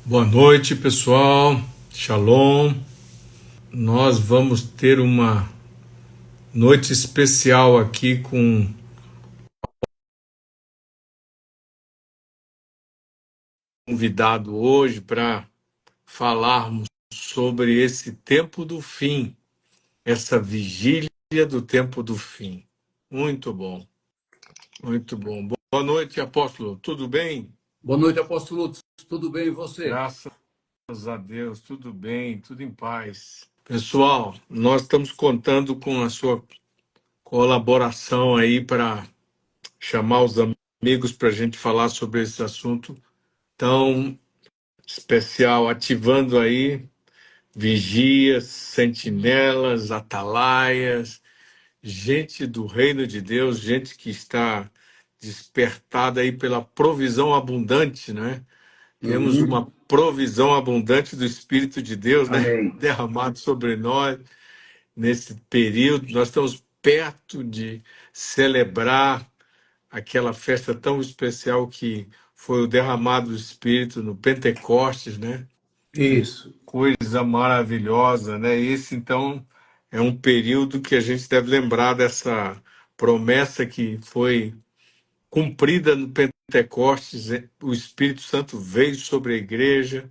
Boa noite, pessoal. Shalom. Nós vamos ter uma noite especial aqui com um convidado hoje para falarmos sobre esse tempo do fim, essa vigília do tempo do fim. Muito bom, muito bom. Boa noite, apóstolo. Tudo bem? Boa noite, apóstolo Lutz. Tudo bem e você? Graças a Deus, tudo bem, tudo em paz. Pessoal, nós estamos contando com a sua colaboração aí para chamar os amigos para a gente falar sobre esse assunto tão especial, ativando aí vigias, sentinelas, atalaias, gente do reino de Deus, gente que está despertada aí pela provisão abundante, né? Temos uma provisão abundante do Espírito de Deus, né? Amém. Derramado sobre nós nesse período. Nós estamos perto de celebrar aquela festa tão especial que foi o derramado do Espírito no Pentecostes, né? Isso. Coisa maravilhosa, né? Esse, então, é um período que a gente deve lembrar dessa promessa que foi cumprida no Pentecostes. O Espírito Santo veio sobre a igreja,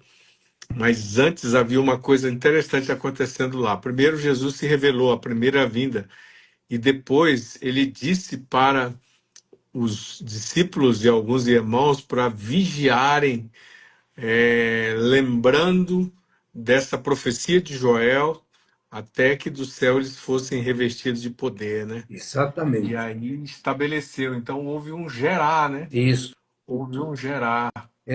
mas antes havia uma coisa interessante acontecendo lá. Primeiro, Jesus se revelou, a primeira vinda, e depois ele disse para os discípulos e alguns irmãos para vigiarem, lembrando dessa profecia de Joel, até que do céu eles fossem revestidos de poder, né? E Exatamente. aí estabeleceu. Então houve um gerar, né? Isso. Houve um gerar.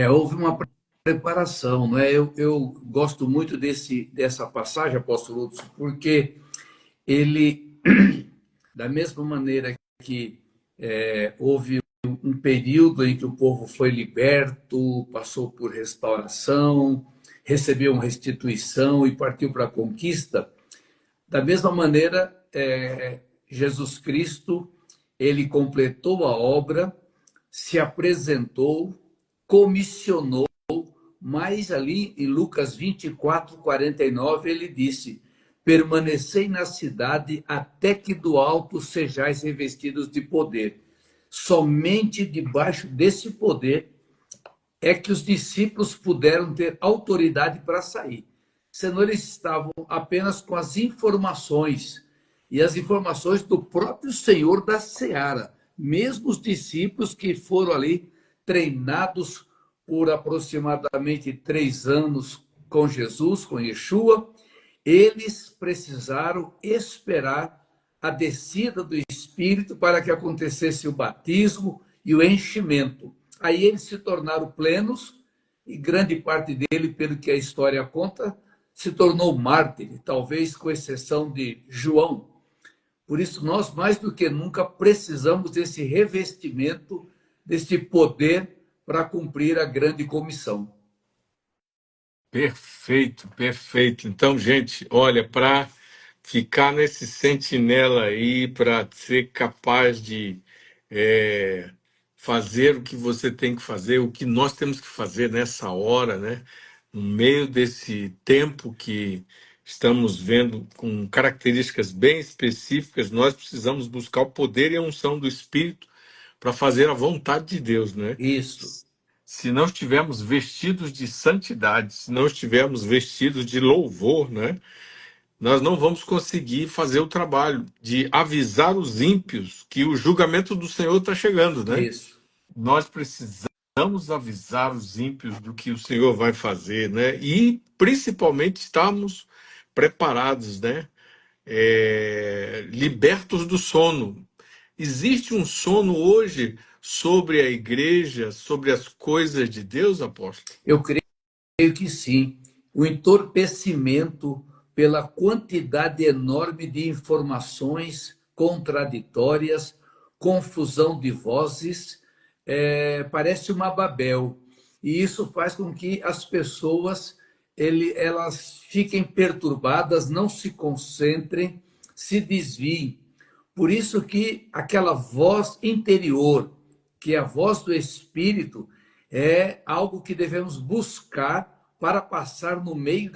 Houve uma preparação, não é? Eu gosto muito dessa passagem, apóstolo Lutz, porque ele, da mesma maneira que houve um período em que o povo foi liberto, passou por restauração, recebeu uma restituição e partiu para a conquista, da mesma maneira, Jesus Cristo, ele completou a obra, se apresentou, comissionou, mas ali em Lucas 24:49 ele disse: permanecei na cidade até que do alto sejais revestidos de poder. Somente debaixo desse poder é que os discípulos puderam ter autoridade para sair. Senão eles estavam apenas com as informações, e as informações do próprio Senhor da Seara. Mesmo os discípulos que foram ali treinados por aproximadamente 3 anos com Jesus, com Yeshua, eles precisaram esperar a descida do Espírito para que acontecesse o batismo e o enchimento. Aí eles se tornaram plenos e grande parte dele, pelo que a história conta, se tornou mártir, talvez com exceção de João. Por isso, nós, mais do que nunca, precisamos desse revestimento, desse poder para cumprir a grande comissão. Perfeito, perfeito. Então, gente, olha, para ficar nesse sentinela aí, para ser capaz de é, fazer o que você tem que fazer, o que nós temos que fazer nessa hora, né? No meio desse tempo que estamos vendo com características bem específicas, nós precisamos buscar o poder e a unção do Espírito para fazer a vontade de Deus, né? Isso. Se não estivermos vestidos de santidade, se não estivermos vestidos de louvor, né, nós não vamos conseguir fazer o trabalho de avisar os ímpios que o julgamento do Senhor está chegando, né? Isso. Nós precisamos avisar os ímpios do que o Senhor vai fazer, né? E principalmente estarmos preparados, né? Libertos do sono. Existe um sono hoje sobre a igreja, sobre as coisas de Deus, apóstolo? Eu creio que sim. O entorpecimento pela quantidade enorme de informações contraditórias, confusão de vozes, parece uma Babel. E isso faz com que as pessoas elas fiquem perturbadas, não se concentrem, se desviem. Por isso que aquela voz interior, que é a voz do Espírito, é algo que devemos buscar, para passar no meio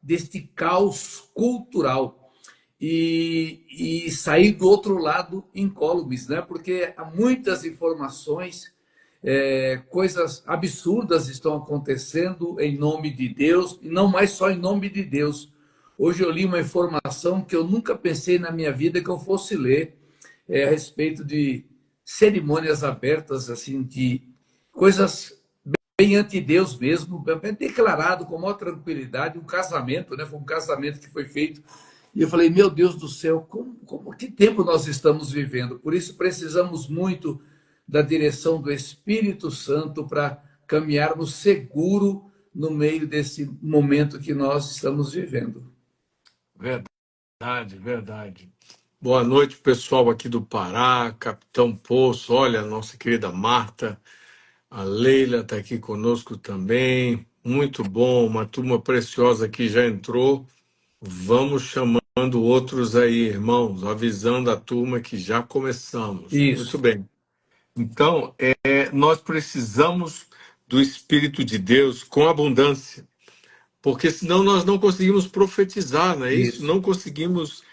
deste caos cultural e sair do outro lado incólumes, né? Porque há muitas informações, coisas absurdas estão acontecendo em nome de Deus, e não mais só em nome de Deus. Hoje eu li uma informação que eu nunca pensei na minha vida que eu fosse ler, a respeito de cerimônias abertas, assim, de coisas bem ante Deus mesmo, bem declarado com maior tranquilidade, um casamento, né? Foi um casamento que foi feito. E eu falei, meu Deus do céu, que tempo nós estamos vivendo? Por isso precisamos muito da direção do Espírito Santo para caminharmos seguro no meio desse momento que nós estamos vivendo. Verdade, verdade. Boa noite, pessoal aqui do Pará, Capitão Poço, olha, a nossa querida Marta, a Leila está aqui conosco também. Muito bom, uma turma preciosa que já entrou. Vamos chamando outros aí, irmãos, avisando a turma que já começamos. Muito Isso, bem. Então, nós precisamos do Espírito de Deus com abundância, porque senão nós não conseguimos profetizar, não é isso? isso, Não conseguimos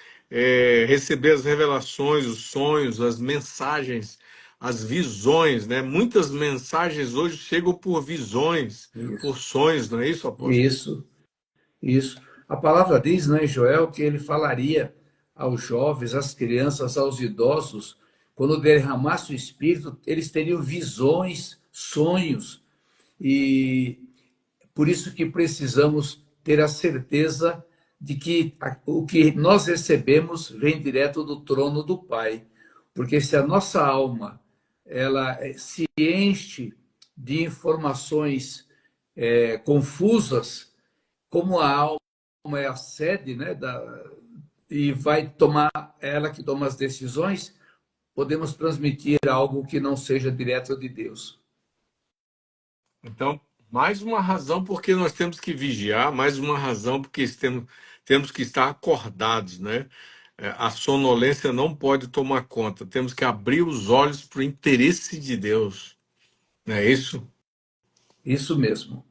receber as revelações, os sonhos, as mensagens, as visões, né? Muitas mensagens hoje chegam por visões, por isso, sonhos, não é isso, apóstolo? isso. Isso. A palavra diz, né, em Joel, que ele falaria aos jovens, às crianças, aos idosos, quando derramasse o Espírito, eles teriam visões, sonhos. E por isso que precisamos ter a certeza de que o que nós recebemos vem direto do trono do Pai. Porque se a nossa alma ela se enche de informações confusas, como a alma é a sede, né, e vai tomar, ela que toma as decisões, podemos transmitir algo que não seja direto de Deus. Então, mais uma razão porque nós temos que vigiar, mais uma razão porque temos que estar acordados, né? A sonolência não pode tomar conta. Temos que abrir os olhos para o interesse de Deus, não é isso? Isso mesmo.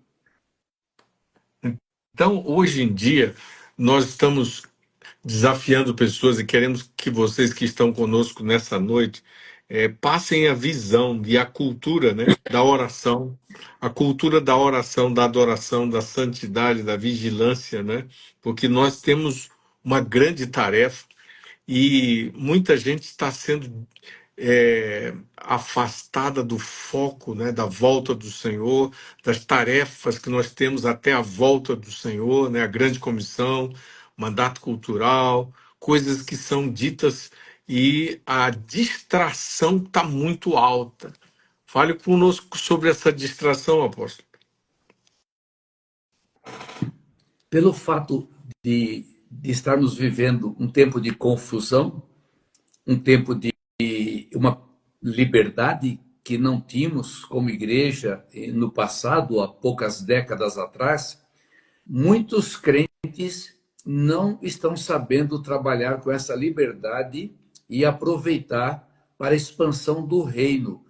Então, hoje em dia, nós estamos desafiando pessoas e queremos que vocês que estão conosco nessa noite passem a visão e a cultura, né, da oração, a cultura da oração, da adoração, da santidade, da vigilância, né, porque nós temos uma grande tarefa e muita gente está sendo afastada do foco, né, da volta do Senhor, das tarefas que nós temos até a volta do Senhor, né, a grande comissão, mandato cultural, coisas que são ditas e a distração está muito alta. Fale conosco sobre essa distração, apóstolo. Pelo fato de estarmos vivendo um tempo de confusão, um tempo de uma liberdade que não tínhamos como igreja no passado, há poucas décadas atrás, muitos crentes não estão sabendo trabalhar com essa liberdade e aproveitar para a expansão do reino.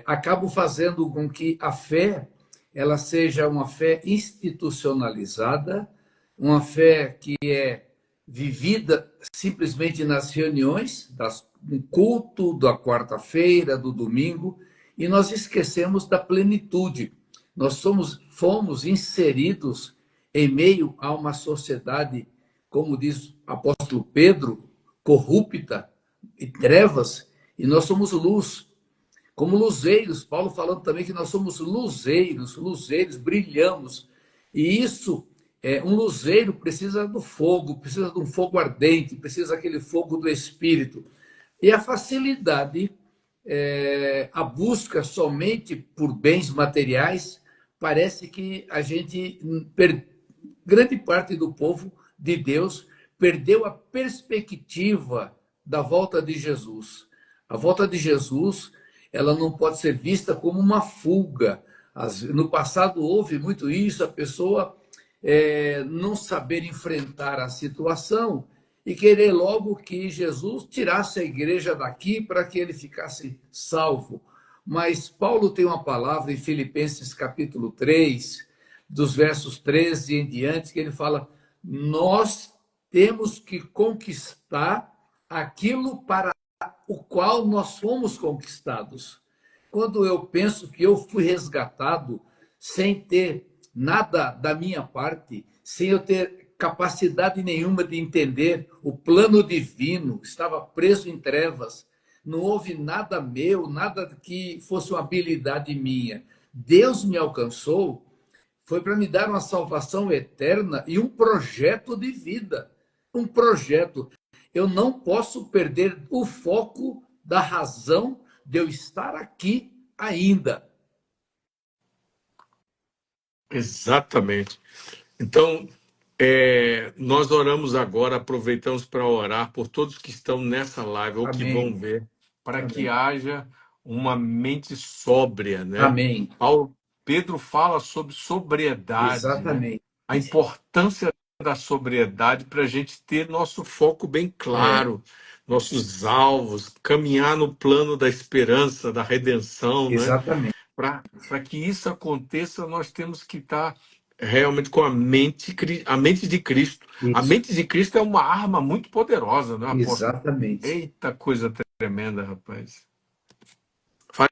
Acabam fazendo com que a fé ela seja uma fé institucionalizada, uma fé que é vivida simplesmente nas reuniões, no culto da quarta-feira, do domingo, e nós esquecemos da plenitude. Nós fomos inseridos em meio a uma sociedade, como diz o apóstolo Pedro, corrupta e trevas, e nós somos luz. Como luzeiros, Paulo falando também que nós somos luzeiros, luzeiros, brilhamos. E isso, um luzeiro precisa do fogo, precisa de um fogo ardente, precisa daquele fogo do Espírito. E a facilidade, a busca somente por bens materiais, parece que a gente, grande parte do povo de Deus, perdeu a perspectiva da volta de Jesus. A volta de Jesus, ela não pode ser vista como uma fuga. No passado houve muito isso, a pessoa não saber enfrentar a situação e querer logo que Jesus tirasse a igreja daqui para que ele ficasse salvo. Mas Paulo tem uma palavra em Filipenses capítulo 3, dos versos 13 em diante, que ele fala: nós temos que conquistar aquilo para o qual nós fomos conquistados. Quando eu penso que eu fui resgatado sem ter nada da minha parte, sem eu ter capacidade nenhuma de entender o plano divino, estava preso em trevas, não houve nada meu, nada que fosse uma habilidade minha. Deus me alcançou, foi para me dar uma salvação eterna e um projeto de vida. Um projeto. Eu não posso perder o foco da razão de eu estar aqui ainda. Exatamente. Então, nós oramos agora, aproveitamos para orar por todos que estão nessa live ou que vão Amém. ver, para que Amém. haja uma mente sóbria, né? Amém. Pedro fala sobre sobriedade, né? Exatamente. A importância da sobriedade para a gente ter nosso foco bem É, claro, nossos alvos, caminhar no plano da esperança, da redenção, né? exatamente. Para que isso aconteça, nós temos que estar realmente com a mente de Cristo. A Isso. mente de Cristo é uma arma muito poderosa, não é, apóstolo? Exatamente. Eita coisa tremenda, rapaz. Fale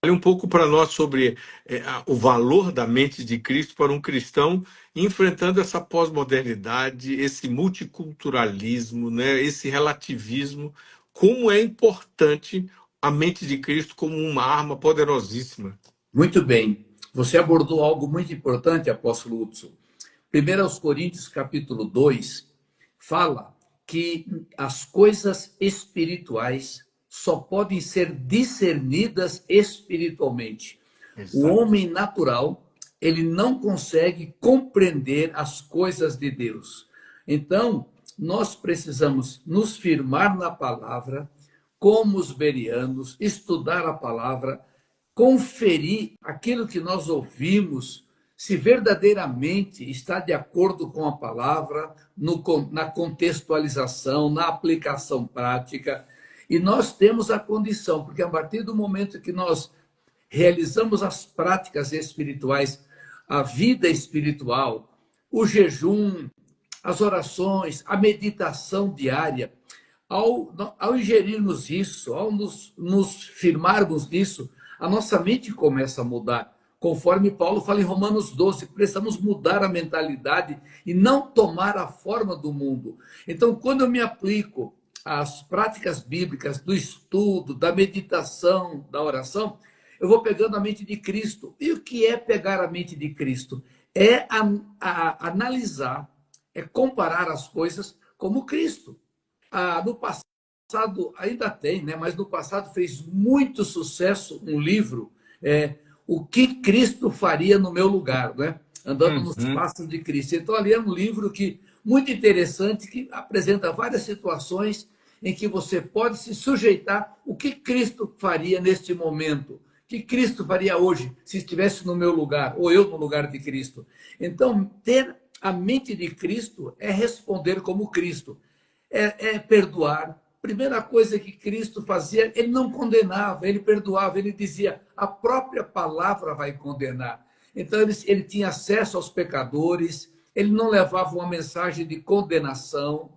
um pouco para nós sobre o valor da mente de Cristo para um cristão enfrentando essa pós-modernidade, esse multiculturalismo, né, esse relativismo. Como é importante a mente de Cristo como uma arma poderosíssima. Muito bem. Você abordou algo muito importante, apóstolo Hudson. 1 Coríntios, capítulo 2, fala que as coisas espirituais só podem ser discernidas espiritualmente. O Exato. homem natural, ele não consegue compreender as coisas de Deus. Então, nós precisamos nos firmar na palavra, como os bereanos, estudar a palavra, conferir aquilo que nós ouvimos, se verdadeiramente está de acordo com a palavra, na contextualização, na aplicação prática. E nós temos a condição, porque a partir do momento que nós realizamos as práticas espirituais, a vida espiritual, o jejum, as orações, a meditação diária, ao ingerirmos isso, ao nos firmarmos nisso, a nossa mente começa a mudar. Conforme Paulo fala em Romanos 12, precisamos mudar a mentalidade e não tomar a forma do mundo. Então, quando eu me aplico às práticas bíblicas, do estudo, da meditação, da oração, eu vou pegando a mente de Cristo. E o que é pegar a mente de Cristo? É analisar, é comparar as coisas como Cristo. No passado, ainda tem, né? Mas no passado fez muito sucesso um livro, O que Cristo faria no meu lugar, né? Andando nos Uhum. passos de Cristo. Então, ali é um livro muito interessante, que apresenta várias situações em que você pode se sujeitar o que Cristo faria neste momento, o que Cristo faria hoje, se estivesse no meu lugar, ou eu no lugar de Cristo. Então, ter a mente de Cristo é responder como Cristo. É perdoar. Primeira coisa que Cristo fazia, ele não condenava, ele perdoava, ele dizia, a própria palavra vai condenar. Então, ele tinha acesso aos pecadores, ele não levava uma mensagem de condenação,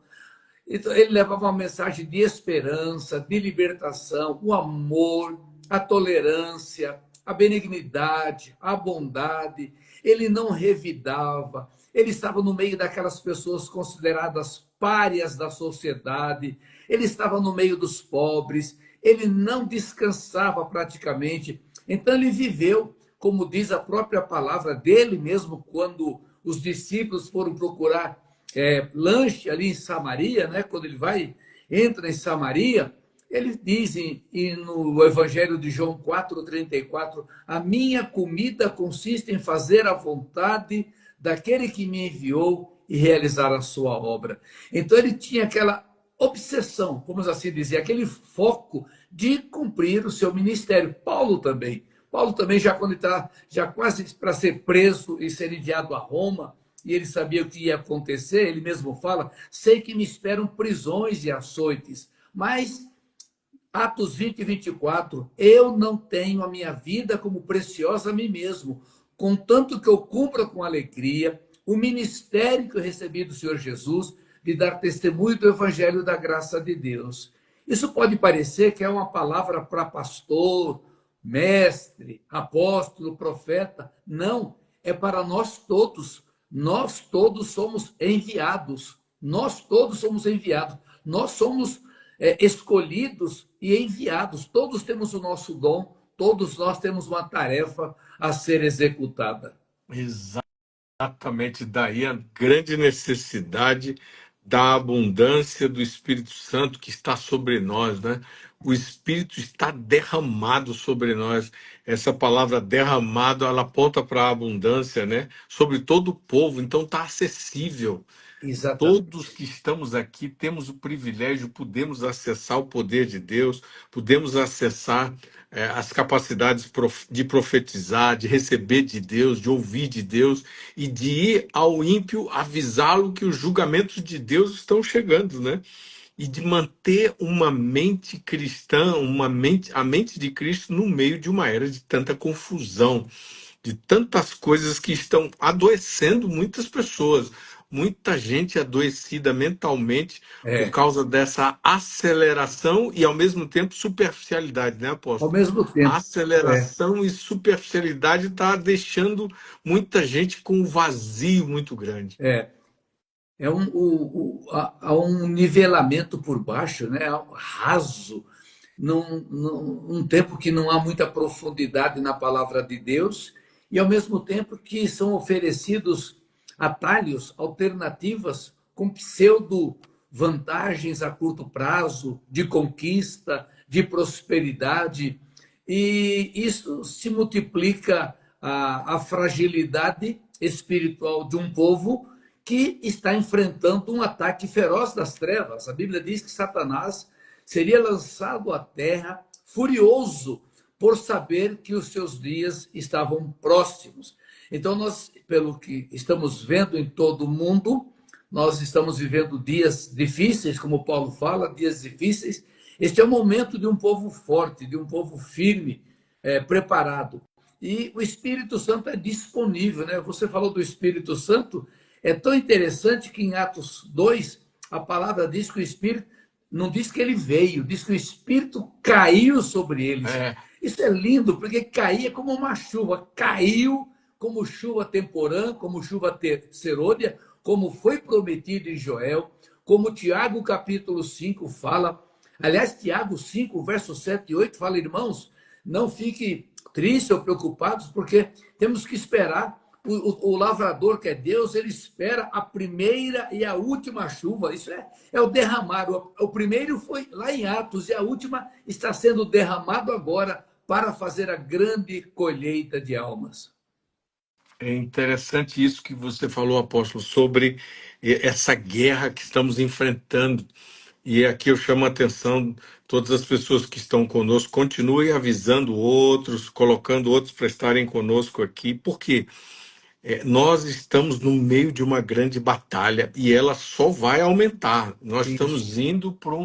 então, ele levava uma mensagem de esperança, de libertação, o amor, a tolerância, a benignidade, a bondade. Ele não revidava, ele estava no meio daquelas pessoas consideradas párias da sociedade, ele estava no meio dos pobres, ele não descansava praticamente. Então, ele viveu, como diz a própria palavra dele mesmo, quando os discípulos foram procurar lanche ali em Samaria, né? Quando ele entra em Samaria, eles dizem no Evangelho de João 4,34, a minha comida consiste em fazer a vontade daquele que me enviou e realizar a sua obra. Então ele tinha aquela obsessão, vamos assim dizer, aquele foco de cumprir o seu ministério. Paulo também, já quando está já quase para ser preso e ser enviado a Roma, e ele sabia o que ia acontecer, ele mesmo fala, sei que me esperam prisões e açoites, mas Atos 20 e 24, eu não tenho a minha vida como preciosa a mim mesmo, contanto que eu cumpra com alegria o ministério que eu recebi do Senhor Jesus de dar testemunho do Evangelho da graça de Deus. Isso pode parecer que é uma palavra para pastor, mestre, apóstolo, profeta. Não, é para nós todos. Nós todos somos enviados. Nós todos somos enviados. Nós somos escolhidos e enviados. Todos temos o nosso dom, todos nós temos uma tarefa a ser executada. Exatamente, daí a grande necessidade da abundância do Espírito Santo que está sobre nós, né? O Espírito está derramado sobre nós. Essa palavra derramado, ela aponta para a abundância, né? Sobre todo o povo, então está acessível. Todos Exatamente. que estamos aqui temos o privilégio, podemos acessar o poder de Deus, podemos acessar as capacidades de profetizar, de receber de Deus, de ouvir de Deus e de ir ao ímpio avisá-lo que os julgamentos de Deus estão chegando, né? E de manter uma mente cristã, a mente de Cristo no meio de uma era de tanta confusão, de tantas coisas que estão adoecendo muitas pessoas, muita gente adoecida mentalmente por É, causa dessa aceleração e ao mesmo tempo superficialidade, né, ao apóstolo? mesmo A tempo. É, aceleração e superficialidade está deixando muita gente com um vazio muito grande. é, há um nivelamento por baixo, né? Há um raso, num tempo que não há muita profundidade na palavra de Deus, e ao mesmo tempo que são oferecidos atalhos, alternativas com pseudo vantagens a curto prazo, de conquista, de prosperidade, e isso se multiplica a fragilidade espiritual de um povo que está enfrentando um ataque feroz das trevas. A Bíblia diz que Satanás seria lançado à terra furioso por saber que os seus dias estavam próximos. Então, nós, pelo que estamos vendo em todo o mundo, nós estamos vivendo dias difíceis, como Paulo fala, dias difíceis. Este é o momento de um povo forte, de um povo firme, preparado. E o Espírito Santo é disponível, né? Você falou do Espírito Santo, é tão interessante que em Atos 2 a palavra diz que o Espírito, não diz que ele veio, diz que o Espírito caiu sobre eles. É, Isso é lindo, porque cair é como uma chuva, caiu como chuva temporã, como chuva serôdia, como foi prometido em Joel, como Tiago capítulo 5 fala. Aliás, Tiago 5, versos 7 e 8 fala, irmãos, não fiquem tristes ou preocupados, porque temos que esperar o lavrador, que é Deus, ele espera a primeira e a última chuva. Isso é o derramar. O primeiro foi lá em Atos e a última está sendo derramado agora para fazer a grande colheita de almas. é interessante isso que você falou, apóstolo, sobre essa guerra que estamos enfrentando. E aqui eu chamo a atenção, todas as pessoas que estão conosco, continuem avisando outros, colocando outros para estarem conosco aqui, porque nós estamos no meio de uma grande batalha e ela só vai aumentar. Nós Isso. estamos indo para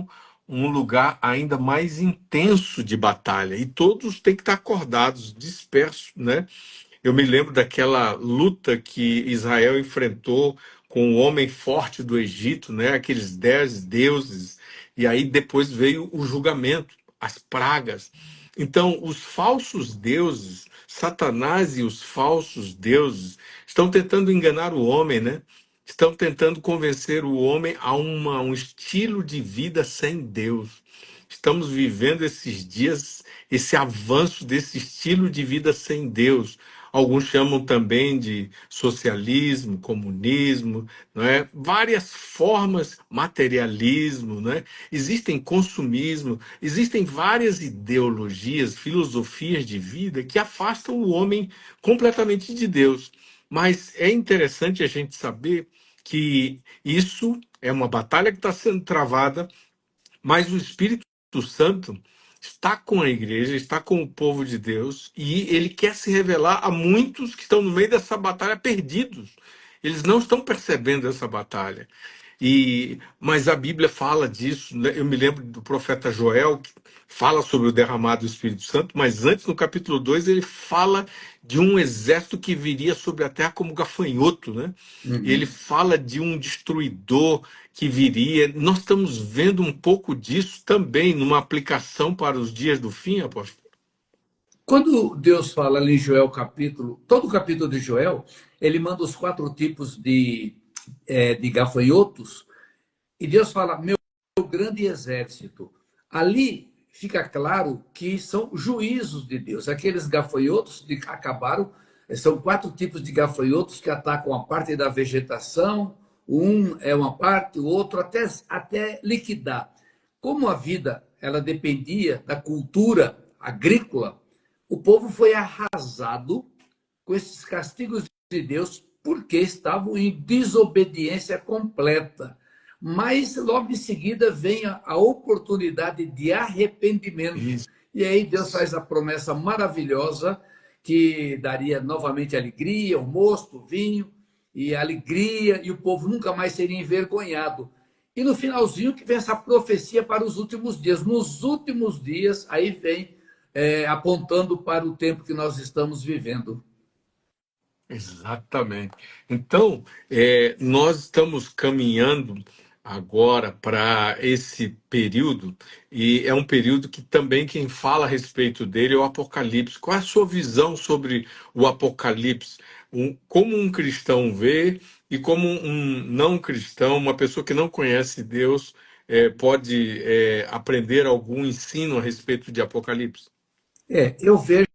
um lugar ainda mais intenso de batalha e todos têm que estar acordados, dispersos, né? Eu me lembro daquela luta que Israel enfrentou com o homem forte do Egito, né? Aqueles 10 deuses, e aí depois veio o julgamento, as pragas. Então, os falsos deuses, Satanás e os falsos deuses, estão tentando enganar o homem, né? Estão tentando convencer o homem a um estilo de vida sem Deus. Estamos vivendo esses dias, esse avanço desse estilo de vida sem Deus. Alguns chamam também de socialismo, comunismo, não é? Várias formas, materialismo, não é? Existem consumismo, existem várias ideologias, filosofias de vida que afastam o homem completamente de Deus. Mas é interessante a gente saber que isso é uma batalha que está sendo travada, mas o Espírito Santo está com a igreja, está com o povo de Deus, e ele quer se revelar a muitos que estão no meio dessa batalha perdidos. Eles não estão percebendo essa batalha. Mas a Bíblia fala disso, né? Eu me lembro do profeta Joel, que fala sobre o derramado do Espírito Santo, mas antes, no capítulo 2 ele fala de um exército que viria sobre a terra como gafanhoto, né? Ele Uhum. fala de um destruidor que viria. Nós estamos vendo um pouco disso também numa aplicação para os dias do fim, apóstolo. Quando Deus fala ali em Joel capítulo, todo o capítulo de Joel, ele manda os quatro tipos de gafanhotos, e Deus fala, meu grande exército. Ali fica claro que são juízos de Deus. Aqueles gafanhotos que acabaram, são quatro tipos de gafanhotos que atacam a parte da vegetação, um é uma parte, o outro até liquidar. Como a vida ela dependia da cultura agrícola, o povo foi arrasado com esses castigos de Deus porque estavam em desobediência completa. Mas logo em seguida vem a oportunidade de arrependimento. Isso. E aí Deus faz a promessa maravilhosa que daria novamente alegria, o mosto, o vinho e a alegria, e o povo nunca mais seria envergonhado. E no finalzinho que vem essa profecia para os últimos dias. Nos últimos dias, aí vem apontando para o tempo que nós estamos vivendo. Exatamente. Então, nós estamos caminhando agora para esse período, e é um período que também quem fala a respeito dele é o Apocalipse. Qual é a sua visão sobre o Apocalipse? Como um cristão vê e como um não cristão, uma pessoa que não conhece Deus, pode aprender algum ensino a respeito de Apocalipse? Eu vejo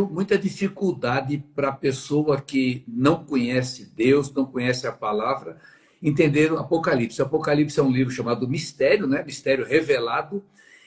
muita dificuldade para a pessoa que não conhece Deus, não conhece a palavra, entender o Apocalipse. O Apocalipse é um livro chamado Mistério, né? Mistério revelado.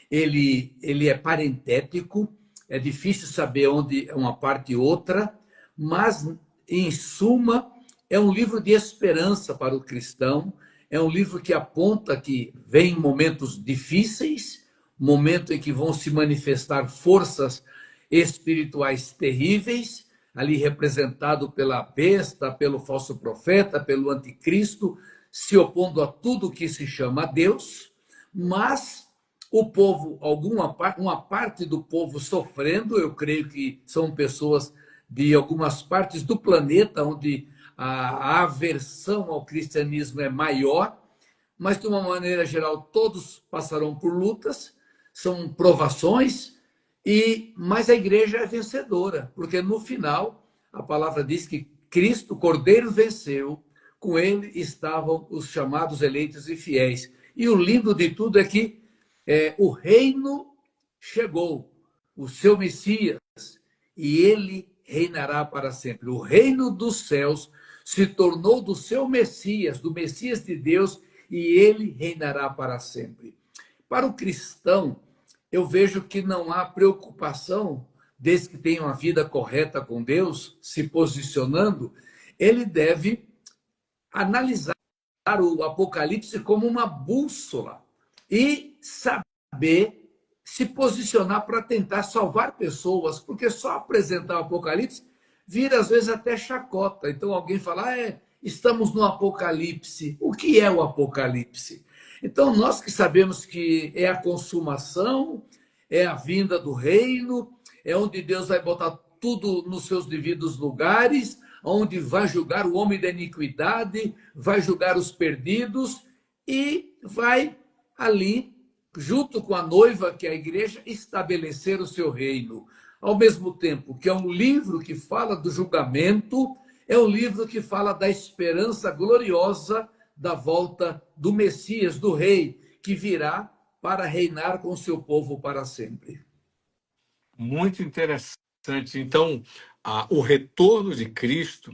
Ele é parentético, é difícil saber onde é uma parte e outra, mas, em suma, é um livro de esperança para o cristão, é um livro que aponta que vem momentos difíceis, momento em que vão se manifestar forças espirituais terríveis, ali representado pela besta, pelo falso profeta, pelo anticristo, se opondo a tudo que se chama Deus, mas o povo, uma parte do povo sofrendo, eu creio que são pessoas de algumas partes do planeta onde a aversão ao cristianismo é maior, mas de uma maneira geral todos passarão por lutas, são provações, mas a igreja é vencedora, porque no final a palavra diz que Cristo, Cordeiro, venceu, com ele estavam os chamados eleitos e fiéis. E o lindo de tudo é que o reino chegou, o seu Messias, e ele reinará para sempre. O reino dos céus se tornou do seu Messias, do Messias de Deus, e ele reinará para sempre. Para o cristão, eu vejo que não há preocupação, desde que tenha uma vida correta com Deus, se posicionando, ele deve analisar o Apocalipse como uma bússola e saber se posicionar para tentar salvar pessoas, porque só apresentar o Apocalipse vira às vezes até chacota. Então alguém fala, estamos no Apocalipse. O que é o Apocalipse? Então nós que sabemos que é a consumação, é a vinda do reino, é onde Deus vai botar tudo nos seus devidos lugares, onde vai julgar o homem da iniquidade, vai julgar os perdidos e vai ali, junto com a noiva, que é a igreja, estabelecer o seu reino. Ao mesmo tempo que é um livro que fala do julgamento, é um livro que fala da esperança gloriosa da volta do Messias, do Rei, que virá para reinar com o seu povo para sempre. Muito interessante. Então, o retorno de Cristo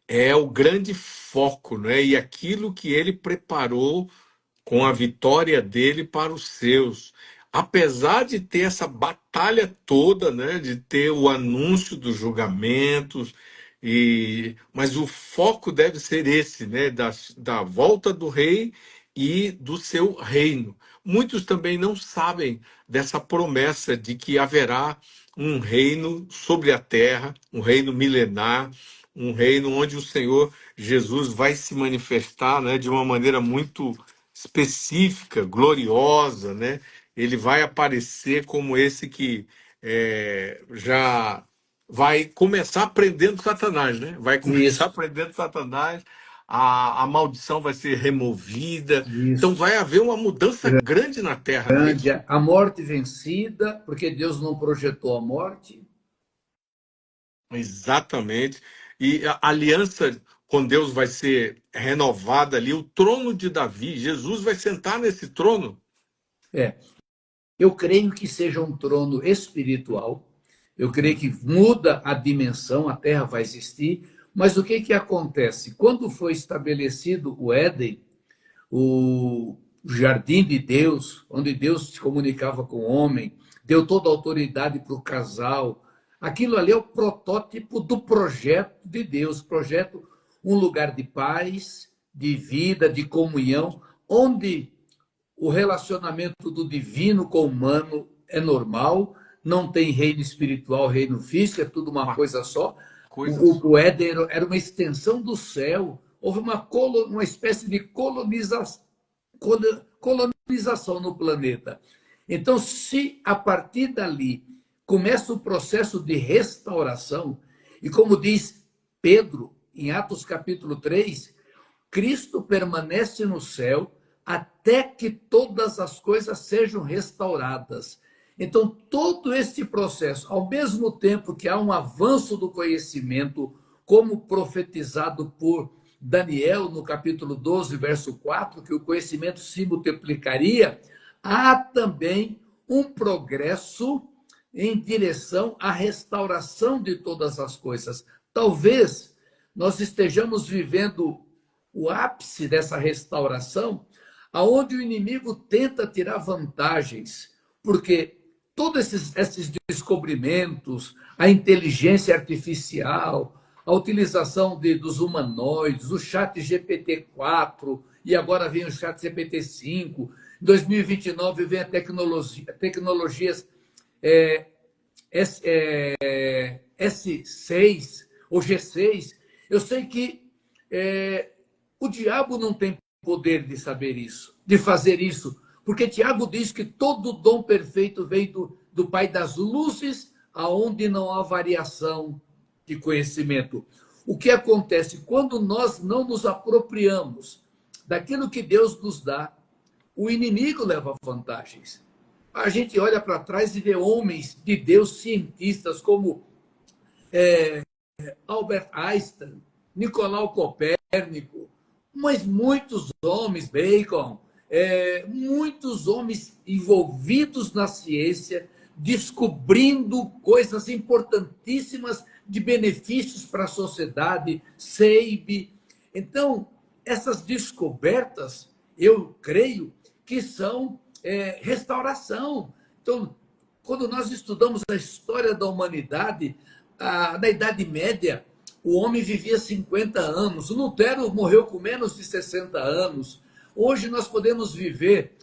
é o grande foco, né? E aquilo que ele preparou com a vitória dele para os seus. Apesar de ter essa batalha toda, né, de ter o anúncio dos julgamentos, mas o foco deve ser esse, né, da volta do rei e do seu reino. Muitos também não sabem dessa promessa de que haverá um reino sobre a terra, um reino milenar, um reino onde o Senhor Jesus vai se manifestar, né, de uma maneira muito específica, gloriosa, né? Ele vai aparecer como esse que já vai começar prendendo Satanás, né? Vai começar Isso, prendendo Satanás, a maldição vai ser removida. Então isso. vai haver uma mudança grande na Terra, não é Grande, isso? a morte vencida, porque Deus não projetou a morte. Exatamente. E a aliança com Deus vai ser renovada ali. O trono de Davi, Jesus vai sentar nesse trono. É, eu creio que seja um trono espiritual. Eu creio Uhum. que muda a dimensão, a terra vai existir. Mas o que acontece? Quando foi estabelecido o Éden, o jardim de Deus, onde Deus se comunicava com o homem, deu toda a autoridade para o casal. Aquilo ali é o protótipo do projeto de Deus, projeto, um lugar de paz, de vida, de comunhão, onde o relacionamento do divino com o humano é normal, não tem reino espiritual, reino físico, é tudo uma Uma coisa só. coisa O só. Éden era uma extensão do céu, houve uma espécie de colonização no planeta. Então, se a partir dali começa o processo de restauração, e como diz Pedro, em Atos capítulo 3, Cristo permanece no céu até que todas as coisas sejam restauradas. Então, todo este processo, ao mesmo tempo que há um avanço do conhecimento, como profetizado por Daniel no capítulo 12, verso 4, que o conhecimento se multiplicaria, há também um progresso em direção à restauração de todas as coisas. Talvez nós estejamos vivendo o ápice dessa restauração, aonde o inimigo tenta tirar vantagens, porque todos esses descobrimentos, a inteligência artificial, a utilização dos humanoides, o chat GPT-4, e agora vem o chat GPT-5, em 2029 vem a tecnologias é, S6 ou G6. Eu sei que o diabo não tem poder de saber isso, de fazer isso, porque Tiago diz que todo dom perfeito vem do Pai das luzes, aonde não há variação de conhecimento. O que acontece quando nós não nos apropriamos daquilo que Deus nos dá? O inimigo leva vantagens. A gente olha para trás e vê homens de Deus, cientistas como Albert Einstein, Nicolau Copérnico, mas muitos homens, Bacon, muitos homens envolvidos na ciência, descobrindo coisas importantíssimas de benefícios para a sociedade, Seib. Então, essas descobertas, eu creio que são restauração. Então, quando nós estudamos a história da humanidade, na Idade Média, o homem vivia 50 anos. O Lutero morreu com menos de 60 anos. Hoje nós podemos viver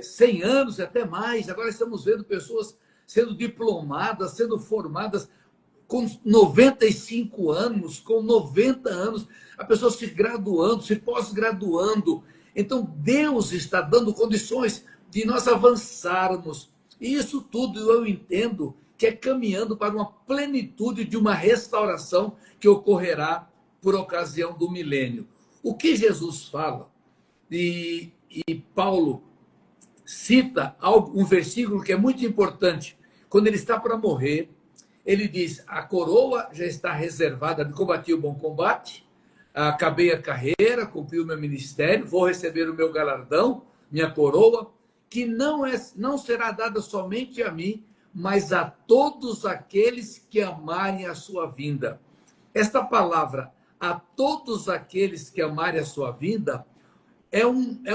100 anos, até mais. Agora estamos vendo pessoas sendo diplomadas, sendo formadas com 95 anos, com 90 anos, a pessoa se graduando, se pós-graduando. Então, Deus está dando condições de nós avançarmos. E isso tudo eu entendo que é caminhando para uma plenitude de uma restauração que ocorrerá por ocasião do milênio. O que Jesus fala, e Paulo cita um versículo que é muito importante, quando ele está para morrer, ele diz: a coroa já está reservada, combati o bom combate, acabei a carreira, cumpri o meu ministério, vou receber o meu galardão, minha coroa, que não será dada somente a mim, mas a todos aqueles que amarem a sua vinda. Esta palavra, a todos aqueles que amarem a sua vinda, é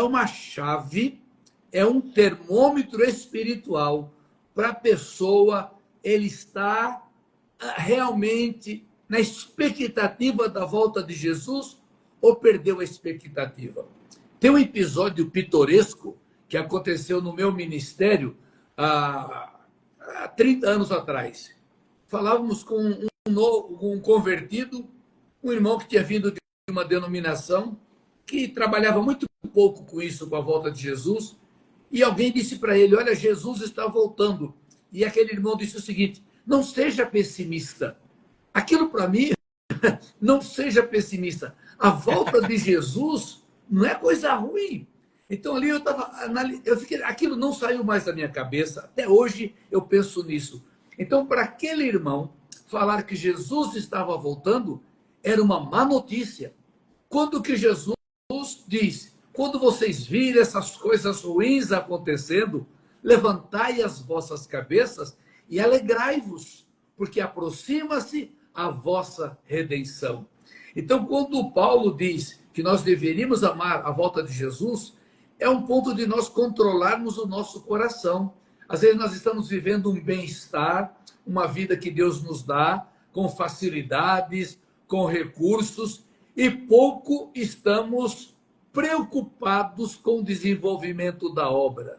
uma chave, é um termômetro espiritual para a pessoa, ele está realmente na expectativa da volta de Jesus ou perdeu a expectativa. Tem um episódio pitoresco que aconteceu no meu ministério há 30 anos atrás. Falávamos com um convertido, um irmão que tinha vindo de uma denominação que trabalhava muito pouco com isso, com a volta de Jesus, e alguém disse para ele: olha, Jesus está voltando. E aquele irmão disse o seguinte: não seja pessimista. Aquilo para mim, não seja pessimista. A volta de Jesus não é coisa ruim. Então ali eu fiquei, aquilo não saiu mais da minha cabeça. Até hoje eu penso nisso. Então, para aquele irmão falar que Jesus estava voltando era uma má notícia. Quando que Jesus diz: quando vocês virem essas coisas ruins acontecendo, levantai as vossas cabeças e alegrai-vos, porque aproxima-se a vossa redenção. Então, quando o Paulo diz que nós deveríamos amar a volta de Jesus, é um ponto de nós controlarmos o nosso coração. Às vezes nós estamos vivendo um bem-estar, uma vida que Deus nos dá, com facilidades, com recursos, e pouco estamos preocupados com o desenvolvimento da obra.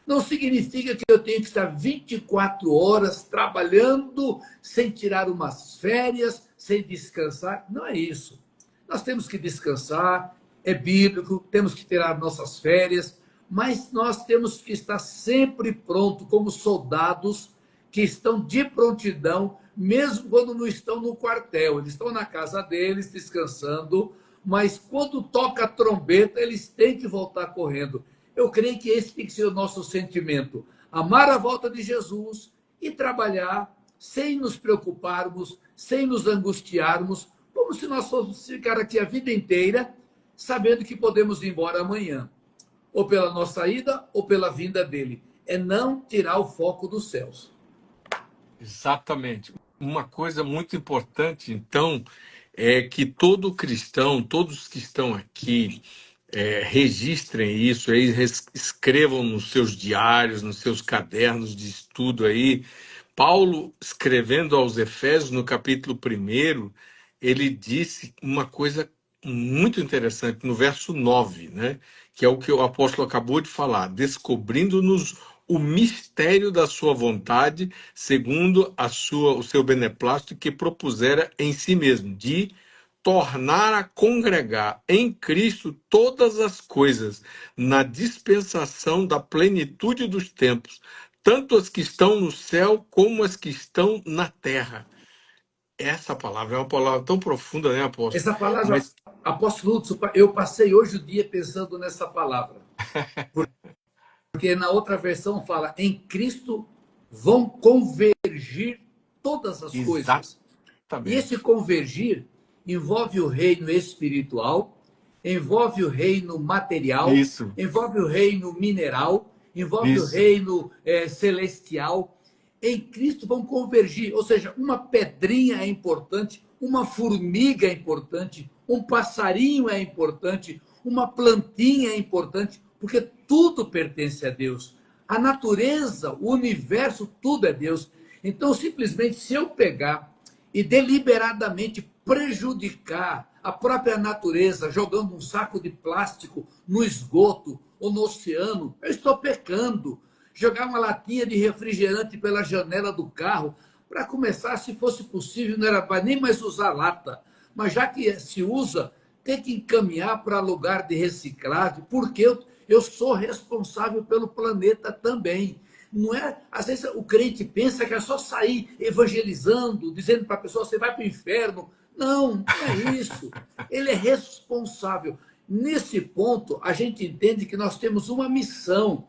Não significa que eu tenho que estar 24 horas trabalhando, sem tirar umas férias, sem descansar. Não é isso. Nós temos que descansar, é bíblico, temos que tirar nossas férias, mas nós temos que estar sempre pronto, como soldados que estão de prontidão, mesmo quando não estão no quartel. Eles estão na casa deles, descansando, mas quando toca a trombeta, eles têm que voltar correndo. Eu creio que esse tem que ser o nosso sentimento. Amar a volta de Jesus e trabalhar sem nos preocuparmos, sem nos angustiarmos, como se nós fôssemos ficar aqui a vida inteira, sabendo que podemos ir embora amanhã, ou pela nossa ida, ou pela vinda dele. É não tirar o foco dos céus. Exatamente. Uma coisa muito importante, então, é que todo cristão, todos que estão aqui, registrem isso aí, escrevam nos seus diários, nos seus cadernos de estudo aí. Paulo, escrevendo aos Efésios, no capítulo 1, ele disse uma coisa muito interessante, no verso 9, né? Que é o que o apóstolo acabou de falar: descobrindo-nos o mistério da sua vontade, segundo o seu beneplácito que propusera em si mesmo, de tornar a congregar em Cristo todas as coisas, na dispensação da plenitude dos tempos, tanto as que estão no céu como as que estão na terra. Essa palavra é uma palavra tão profunda, né, apóstolo? Essa palavra, Mas apóstolo Lúcio, eu passei hoje o dia pensando nessa palavra. Porque na outra versão fala: em Cristo vão convergir todas as coisas. E esse exatamente. convergir envolve o reino espiritual, envolve o reino material, Isso, envolve o reino mineral, envolve o isso, reino celestial. Em Cristo vão convergir, ou seja, uma pedrinha é importante, uma formiga é importante, um passarinho é importante, uma plantinha é importante, porque tudo pertence a Deus. A natureza, o universo, tudo é Deus. Então, simplesmente, se eu pegar e deliberadamente prejudicar a própria natureza, jogando um saco de plástico no esgoto ou no oceano, eu estou pecando. Jogar uma latinha de refrigerante pela janela do carro, para começar, se fosse possível, não era para nem mais usar lata, mas já que se usa, tem que encaminhar para lugar de reciclagem, porque eu sou responsável pelo planeta também. Não é? Às vezes o crente pensa que é só sair evangelizando, dizendo para a pessoa: você vai para o inferno. Não, não é isso. Ele é responsável. Nesse ponto, a gente entende que nós temos uma missão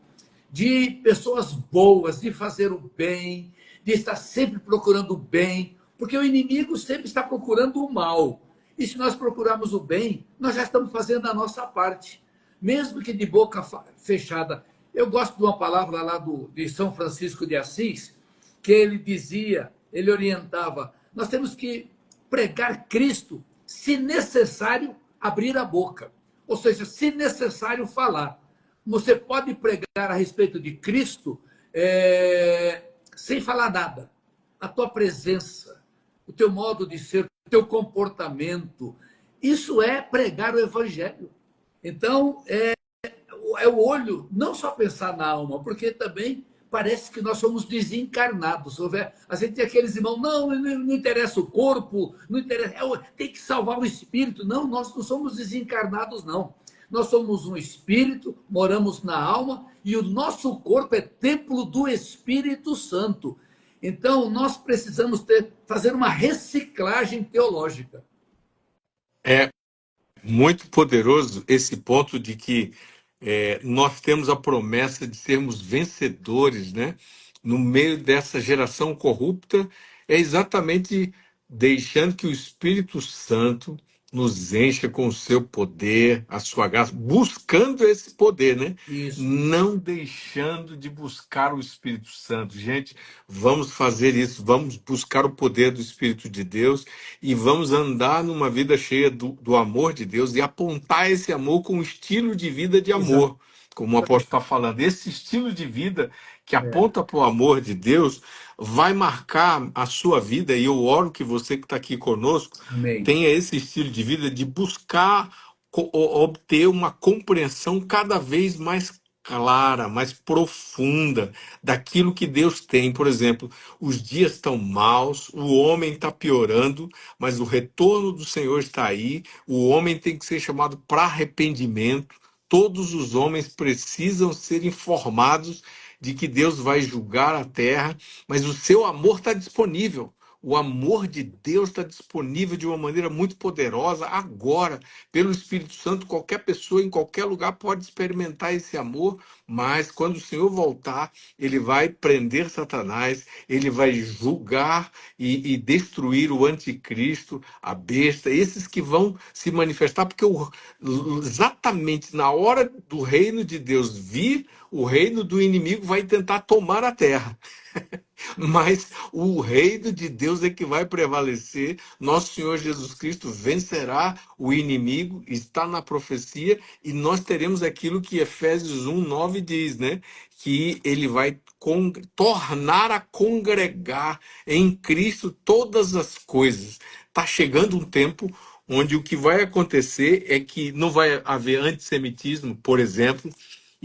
de pessoas boas, de fazer o bem, de estar sempre procurando o bem, porque o inimigo sempre está procurando o mal. E se nós procurarmos o bem, nós já estamos fazendo a nossa parte, mesmo que de boca fechada. Eu gosto de uma palavra lá de São Francisco de Assis, que ele dizia, ele orientava: nós temos que pregar Cristo, se necessário, abrir a boca. Ou seja, se necessário, falar. Você pode pregar a respeito de Cristo sem falar nada. A tua presença, o teu modo de ser, o teu comportamento, isso é pregar o Evangelho. Então, é o olho, não só pensar na alma, porque também parece que nós somos desencarnados. A gente tem aqueles irmãos, não interessa o corpo, não interessa, tem que salvar o espírito. Não, nós não somos desencarnados, não. Nós somos um espírito, moramos na alma, e o nosso corpo é templo do Espírito Santo. Então, nós precisamos fazer uma reciclagem teológica. É muito poderoso esse ponto de que nós temos a promessa de sermos vencedores, né? No meio dessa geração corrupta, é exatamente deixando que o Espírito Santo nos encha com o seu poder, a sua graça, buscando esse poder, né? Isso, Não deixando de buscar o Espírito Santo. Gente, vamos fazer isso, vamos buscar o poder do Espírito de Deus e vamos andar numa vida cheia do amor de Deus e apontar esse amor com um estilo de vida de amor. Como o apóstolo está falando, esse estilo de vida que aponta para o amor de Deus vai marcar a sua vida, e eu oro que você que está aqui conosco amém. tenha esse estilo de vida de buscar obter uma compreensão cada vez mais clara, mais profunda daquilo que Deus tem. Por exemplo, os dias estão maus, o homem está piorando, mas o retorno do Senhor está aí, o homem tem que ser chamado para arrependimento. Todos os homens precisam ser informados de que Deus vai julgar a terra, mas o seu amor está disponível. O amor de Deus está disponível de uma maneira muito poderosa agora, pelo Espírito Santo. Qualquer pessoa em qualquer lugar pode experimentar esse amor, mas quando o Senhor voltar, ele vai prender Satanás, ele vai julgar e destruir o anticristo, a besta, esses que vão se manifestar, porque exatamente na hora do reino de Deus vir, o reino do inimigo vai tentar tomar a terra. Mas o reino de Deus é que vai prevalecer. Nosso Senhor Jesus Cristo vencerá o inimigo, está na profecia, e nós teremos aquilo que Efésios 1:9 diz, né? Que ele vai tornar a congregar em Cristo todas as coisas. Está chegando um tempo onde o que vai acontecer é que não vai haver antissemitismo, por exemplo.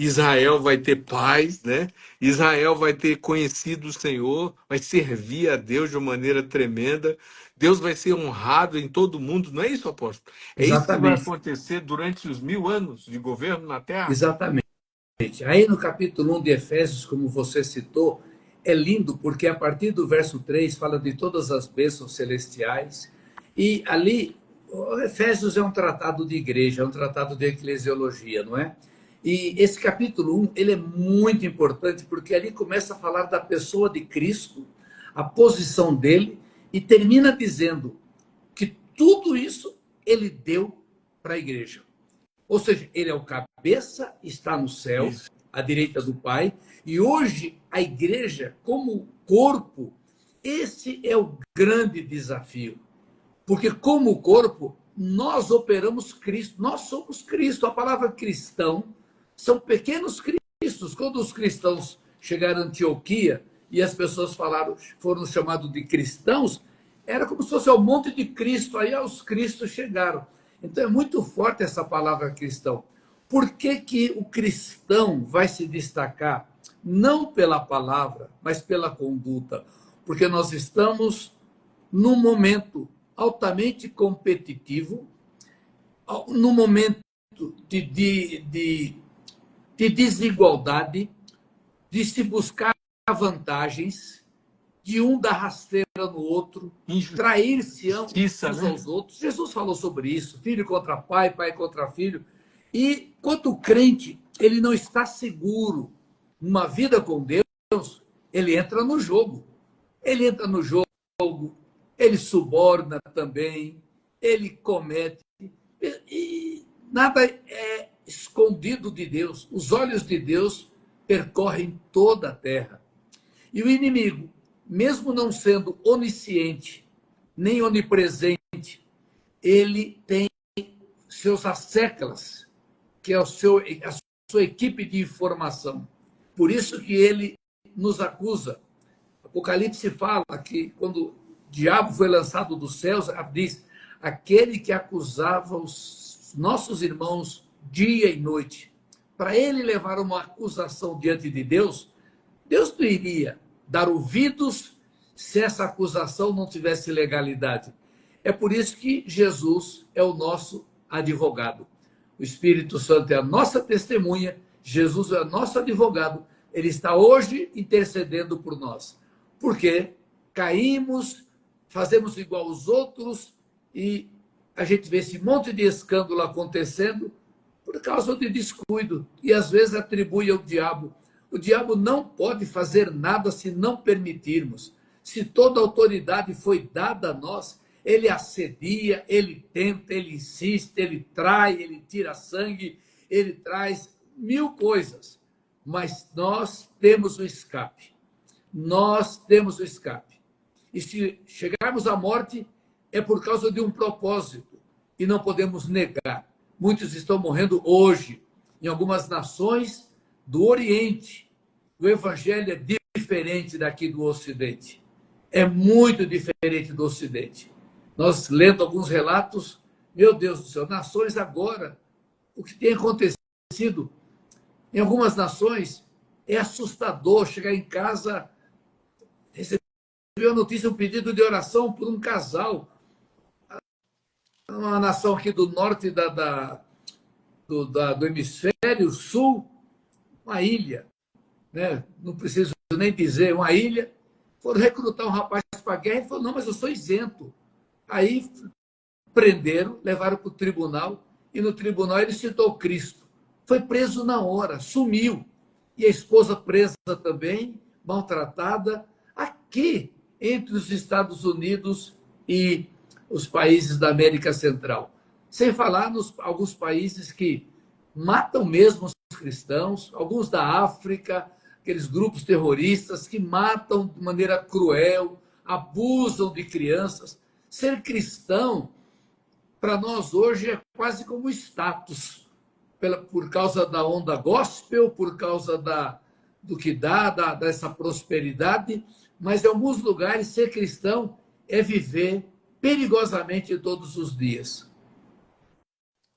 Israel vai ter paz, né? Israel vai ter conhecido o Senhor, vai servir a Deus de uma maneira tremenda. Deus vai ser honrado em todo o mundo, não é isso, apóstolo? É isso que vai Exatamente, acontecer durante os 1000 anos de governo na Terra? exatamente. Aí no capítulo 1 de Efésios, como você citou, é lindo porque a partir do verso 3 fala de todas as bênçãos celestiais, e ali, o Efésios é um tratado de igreja, é um tratado de eclesiologia, não é? E esse capítulo 1, ele é muito importante porque ali começa a falar da pessoa de Cristo, a posição dele, e termina dizendo que tudo isso ele deu para a igreja. Ou seja, ele é o cabeça, está no céu, Isso. à direita do Pai, e hoje a igreja, como corpo, esse é o grande desafio. Porque, como corpo, nós operamos Cristo, nós somos Cristo. A palavra cristão são pequenos cristos. Quando os cristãos chegaram a Antioquia e as pessoas foram chamados de cristãos, era como se fosse um monte de Cristo, aí os cristos chegaram. Então é muito forte essa palavra cristão. Por que, que o cristão vai se destacar? Não pela palavra, mas pela conduta. Porque nós estamos num momento altamente competitivo, num momento de desigualdade, de se buscar vantagens, de um dar rasteira no outro, trair-se Injustiça, uns né? aos outros. Jesus falou sobre isso, filho contra pai, pai contra filho. E quando o crente ele não está seguro numa vida com Deus, ele entra no jogo. Ele entra no jogo, ele suborna também, ele comete. E nada é escondido de Deus. Os olhos de Deus percorrem toda a terra. E o inimigo, mesmo não sendo onisciente, nem onipresente, ele tem seus asseclas, que é a sua equipe de informação. Por isso que ele nos acusa. Apocalipse fala que quando o diabo foi lançado dos céus, diz, aquele que acusava os nossos irmãos dia e noite. Para ele levar uma acusação diante de Deus, Deus não iria dar ouvidos se essa acusação não tivesse legalidade. É por isso que Jesus é o nosso advogado. O Espírito Santo é a nossa testemunha, Jesus é o nosso advogado. Ele está hoje intercedendo por nós. Porque caímos, fazemos igual aos outros e a gente vê esse monte de escândalo acontecendo por causa de descuido e às vezes atribui ao diabo. O diabo não pode fazer nada se não permitirmos. Se toda autoridade foi dada a nós, ele assedia, ele tenta, ele insiste, ele trai, ele tira sangue, ele traz mil coisas. Mas nós temos o escape. Nós temos o escape. E se chegarmos à morte, é por causa de um propósito. E não podemos negar. Muitos estão morrendo hoje, em algumas nações do Oriente. O evangelho é diferente daqui do Ocidente. É muito diferente do Ocidente. Nós, lendo alguns relatos, meu Deus do céu, nações agora, o que tem acontecido em algumas nações é assustador. Chegar em casa, receber a notícia, um pedido de oração por um casal. Uma nação aqui do norte do hemisfério sul, uma ilha, né? Não preciso nem dizer, uma ilha. Foram recrutar um rapaz para a guerra e falou, não, mas eu sou isento. Aí prenderam, levaram para o tribunal, e no tribunal ele citou Cristo. Foi preso na hora, sumiu. E a esposa presa também, maltratada, aqui entre os Estados Unidos e os países da América Central. Sem falar nos alguns países que matam mesmo os cristãos, alguns da África, aqueles grupos terroristas que matam de maneira cruel, abusam de crianças. Ser cristão, para nós hoje, é quase como status, por causa da onda gospel, por causa do que dessa prosperidade, mas em alguns lugares ser cristão é viver perigosamente todos os dias.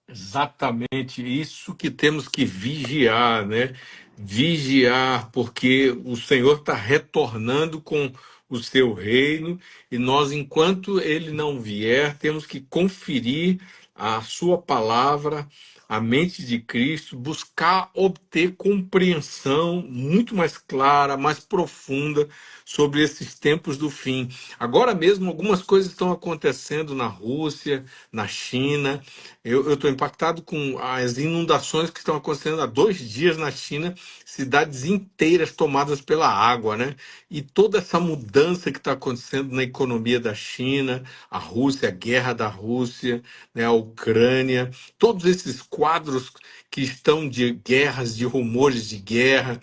Exatamente isso que temos que vigiar, né? Vigiar, porque o Senhor está retornando com o seu reino e nós, enquanto ele não vier, temos que conferir a sua palavra, a mente de Cristo, buscar obter compreensão muito mais clara, mais profunda sobre esses tempos do fim. Agora mesmo, algumas coisas estão acontecendo na Rússia, na China. Eu estou impactado com as inundações que estão acontecendo há 2 dias na China, cidades inteiras tomadas pela água, né? E toda essa mudança que está acontecendo na economia da China, a Rússia, a guerra da Rússia, né, a Ucrânia, todos esses quadros que estão de guerras, de rumores de guerra.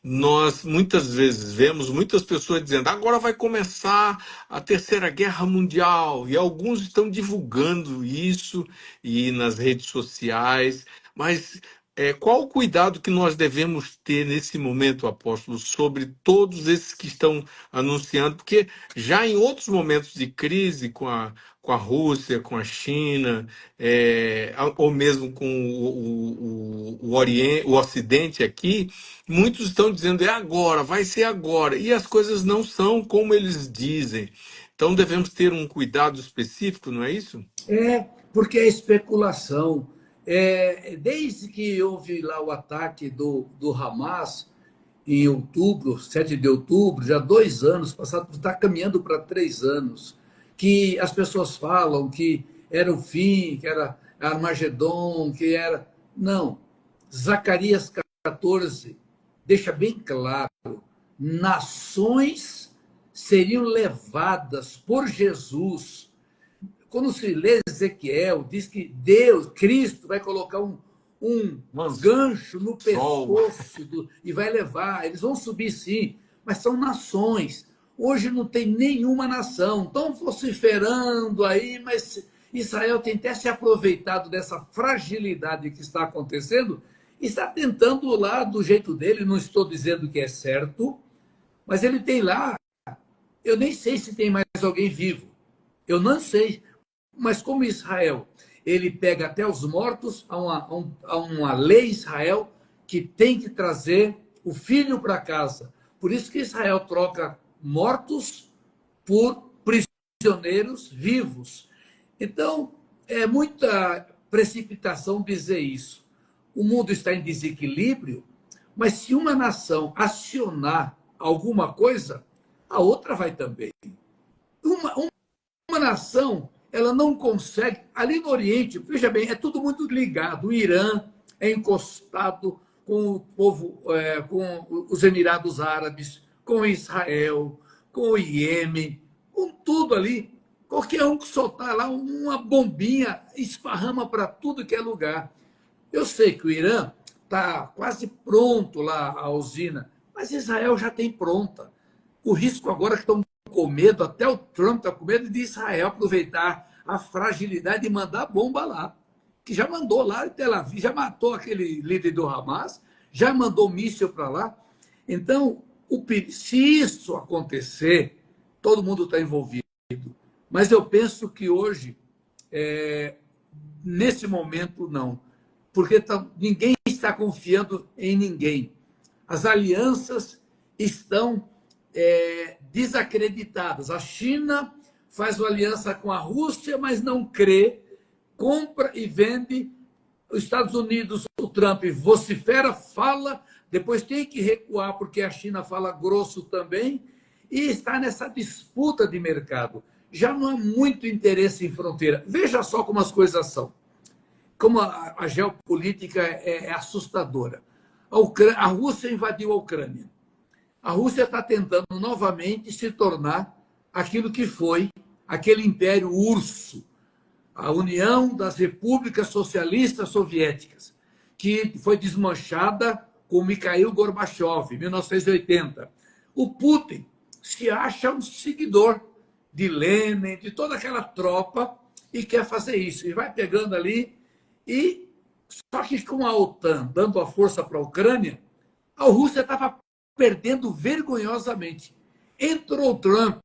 Nós muitas vezes vemos muitas pessoas dizendo agora vai começar a Terceira Guerra Mundial, e alguns estão divulgando isso e nas redes sociais, mas qual o cuidado que nós devemos ter nesse momento, apóstolo, sobre todos esses que estão anunciando? Porque já em outros momentos de crise com a Rússia, com a China, ou mesmo com o Oriente, o Ocidente aqui, muitos estão dizendo é agora, vai ser agora, e as coisas não são como eles dizem. Então devemos ter um cuidado específico, não é isso? Porque é especulação. Desde que houve lá o ataque do Hamas, em outubro, 7 de outubro, já 2 anos passados, está caminhando para 3 anos, que as pessoas falam que era o fim, que era Armagedon, que era... Não. Zacarias 14 deixa bem claro, nações seriam levadas por Jesus. Quando se lê Ezequiel, diz que Deus, Cristo, vai colocar um gancho no pescoço e vai levar. Eles vão subir sim, mas são nações. Hoje não tem nenhuma nação. Estão vociferando aí, mas Israel tem até se aproveitado dessa fragilidade que está acontecendo e está tentando lá do jeito dele. Não estou dizendo que é certo, mas ele tem lá. Eu nem sei se tem mais alguém vivo. Eu não sei. Mas como Israel, ele pega até os mortos, há uma lei em Israel que tem que trazer o filho para casa. Por isso que Israel troca mortos por prisioneiros vivos. Então, é muita precipitação dizer isso. O mundo está em desequilíbrio, mas se uma nação acionar alguma coisa, a outra vai também. Uma nação, ela não consegue. Ali no Oriente, veja bem, é tudo muito ligado. O Irã é encostado com o povo, com os Emirados Árabes, com Israel, com o Iêmen, com tudo ali. Qualquer um que soltar lá uma bombinha esparrama para tudo que é lugar. Eu sei que o Irã está quase pronto lá, a usina, mas Israel já tem pronta. O risco agora é que estão com medo, até o Trump está com medo de Israel aproveitar a fragilidade e mandar bomba lá. Que já mandou lá em Tel Aviv, já matou aquele líder do Hamas, já mandou míssil para lá. Então, se isso acontecer, todo mundo está envolvido. Mas eu penso que hoje, nesse momento, não. Porque ninguém está confiando em ninguém. As alianças estão desacreditadas. A China faz uma aliança com a Rússia, mas não crê, compra e vende. Os Estados Unidos, o Trump vocifera, fala, depois tem que recuar porque a China fala grosso também, e está nessa disputa de mercado. Já não há muito interesse em fronteira. Veja só como as coisas são. Como a geopolítica é assustadora. A Rússia invadiu a Ucrânia. A Rússia está tentando novamente se tornar aquilo que foi aquele império urso, a União das Repúblicas Socialistas Soviéticas, que foi desmanchada com Mikhail Gorbachev, em 1980. O Putin se acha um seguidor de Lenin, de toda aquela tropa, e quer fazer isso. E vai pegando ali. Só que com a OTAN dando a força para a Ucrânia, a Rússia estava perdendo vergonhosamente. Entrou o Trump,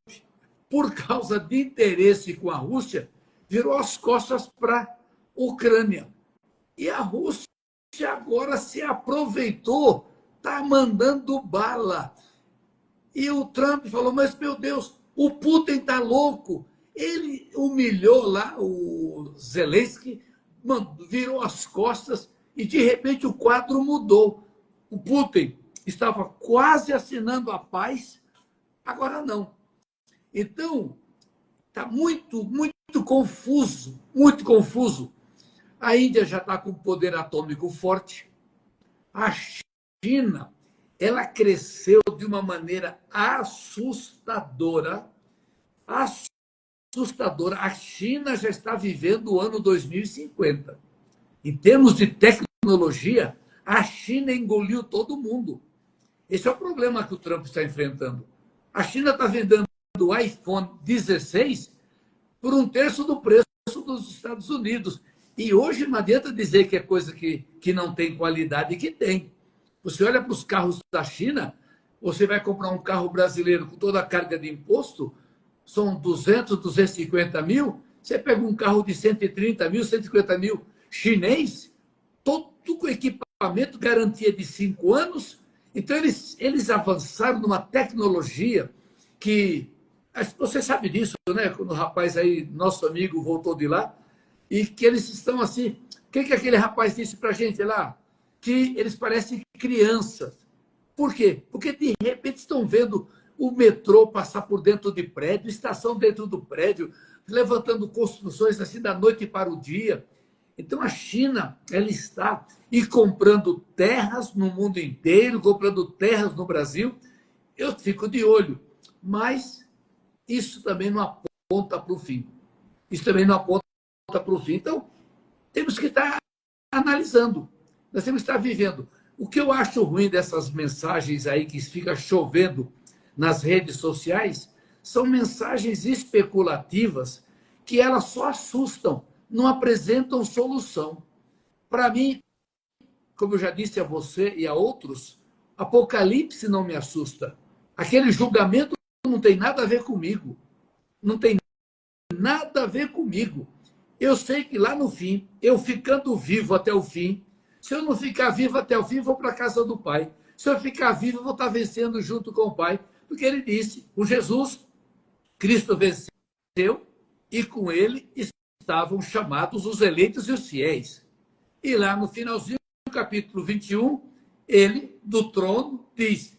por causa de interesse com a Rússia, virou as costas para a Ucrânia. E a Rússia agora se aproveitou, está mandando bala. E o Trump falou, mas, meu Deus, o Putin está louco. Ele humilhou lá o Zelensky, virou as costas e, de repente, o quadro mudou. O Putin estava quase assinando a paz, agora não. Então, está muito, muito confuso, muito confuso. A Índia já está com poder atômico forte. A China, ela cresceu de uma maneira assustadora. Assustadora. A China já está vivendo o ano 2050. Em termos de tecnologia, a China engoliu todo mundo. Esse é o problema que o Trump está enfrentando. A China está vendendo o iPhone 16 por 1/3 do preço dos Estados Unidos. E hoje não adianta dizer que é coisa que não tem qualidade, que tem. Você olha para os carros da China, você vai comprar um carro brasileiro com toda a carga de imposto, são 200, 250 mil, você pega um carro de 130 mil, 150 mil chinês, todo com equipamento, garantia de 5 anos. Então, eles avançaram numa tecnologia que... Você sabe disso, né? Quando o rapaz aí, nosso amigo, voltou de lá, e que eles estão assim... O que aquele rapaz disse para a gente lá? Que eles parecem crianças. Por quê? Porque, de repente, estão vendo o metrô passar por dentro de prédio, estação dentro do prédio, levantando construções assim da noite para o dia. Então, a China, ela está comprando terras no mundo inteiro, comprando terras no Brasil. Eu fico de olho. Mas isso também não aponta para o fim. Isso também não aponta para o fim. Então, temos que estar analisando. Nós temos que estar vivendo. O que eu acho ruim dessas mensagens aí que fica chovendo nas redes sociais são mensagens especulativas que elas só assustam, não apresentam solução. Para mim, como eu já disse a você e a outros, Apocalipse não me assusta. Aquele julgamento não tem nada a ver comigo. Não tem nada a ver comigo. Eu sei que lá no fim, eu ficando vivo até o fim, se eu não ficar vivo até o fim, vou para a casa do Pai. Se eu ficar vivo, eu vou estar vencendo junto com o Pai. Porque ele disse, com Jesus, Cristo venceu e com ele estavam chamados os eleitos e os fiéis. E lá no finalzinho do capítulo 21, ele, do trono, diz: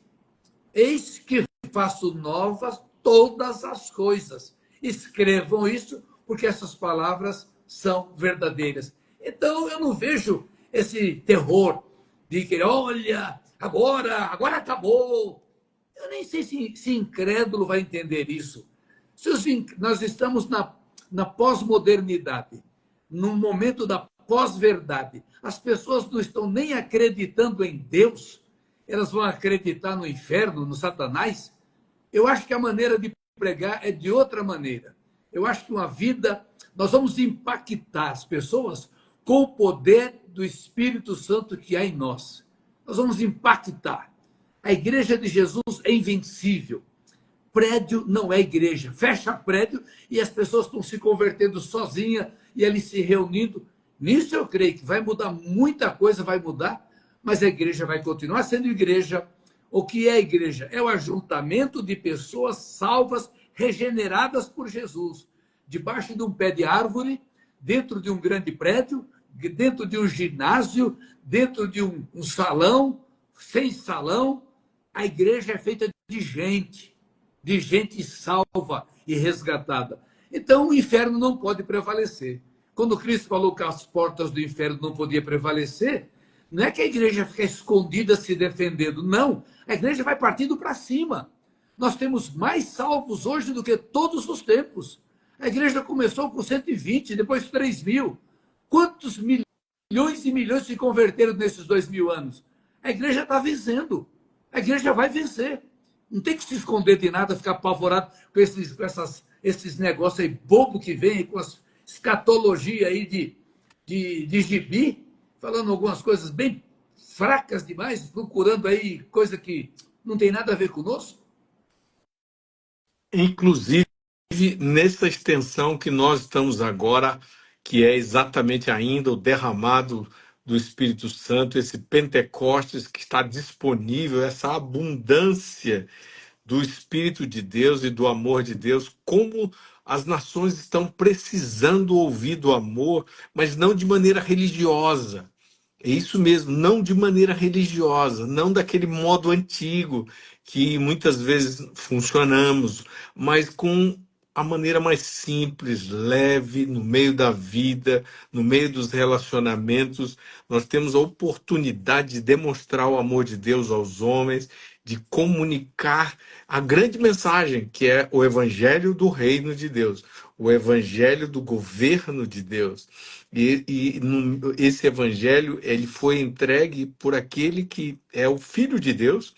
eis que faço novas todas as coisas. Escrevam isso, porque essas palavras são verdadeiras. Então, eu não vejo esse terror de que, olha, agora acabou. Eu nem sei se incrédulo vai entender isso. Nós estamos na pós-modernidade, no momento da pós-verdade. As pessoas não estão nem acreditando em Deus, elas vão acreditar no inferno, no Satanás. Eu acho que a maneira de pregar é de outra maneira. Eu acho que uma vida, nós vamos impactar as pessoas com o poder do Espírito Santo que há em nós. Nós vamos impactar. A igreja de Jesus é invencível. Prédio não é igreja. Fecha prédio e as pessoas estão se convertendo sozinhas e ali se reunindo. Nisso eu creio que vai mudar, muita coisa vai mudar, mas a igreja vai continuar sendo igreja. O que é a igreja? É o ajuntamento de pessoas salvas, regeneradas por Jesus, debaixo de um pé de árvore, dentro de um grande prédio, dentro de um ginásio, dentro de um salão, sem salão. A igreja é feita de gente salva e resgatada. Então, o inferno não pode prevalecer. Quando Cristo falou que as portas do inferno não podiam prevalecer, não é que a igreja fica escondida se defendendo, não. A igreja vai partindo para cima. Nós temos mais salvos hoje do que todos os tempos. A igreja começou com 120, depois 3.000. Quantos milhões e milhões se converteram nesses 2.000 anos? A igreja está vencendo. A igreja vai vencer. Não tem que se esconder de nada, ficar apavorado com esses negócios aí bobo que vem, com as escatologia aí de gibi, falando algumas coisas bem fracas demais, procurando aí coisa que não tem nada a ver conosco. Inclusive, nessa extensão que nós estamos agora, que é exatamente ainda o derramado do Espírito Santo, esse Pentecostes que está disponível, essa abundância do Espírito de Deus e do amor de Deus, como as nações estão precisando ouvir do amor, mas não de maneira religiosa. É isso mesmo, não de maneira religiosa, não daquele modo antigo que muitas vezes funcionamos, mas com a maneira mais simples, leve, no meio da vida, no meio dos relacionamentos. Nós temos a oportunidade de demonstrar o amor de Deus aos homens, de comunicar a grande mensagem, que é o evangelho do reino de Deus, o evangelho do governo de Deus. Esse evangelho ele foi entregue por aquele que é o Filho de Deus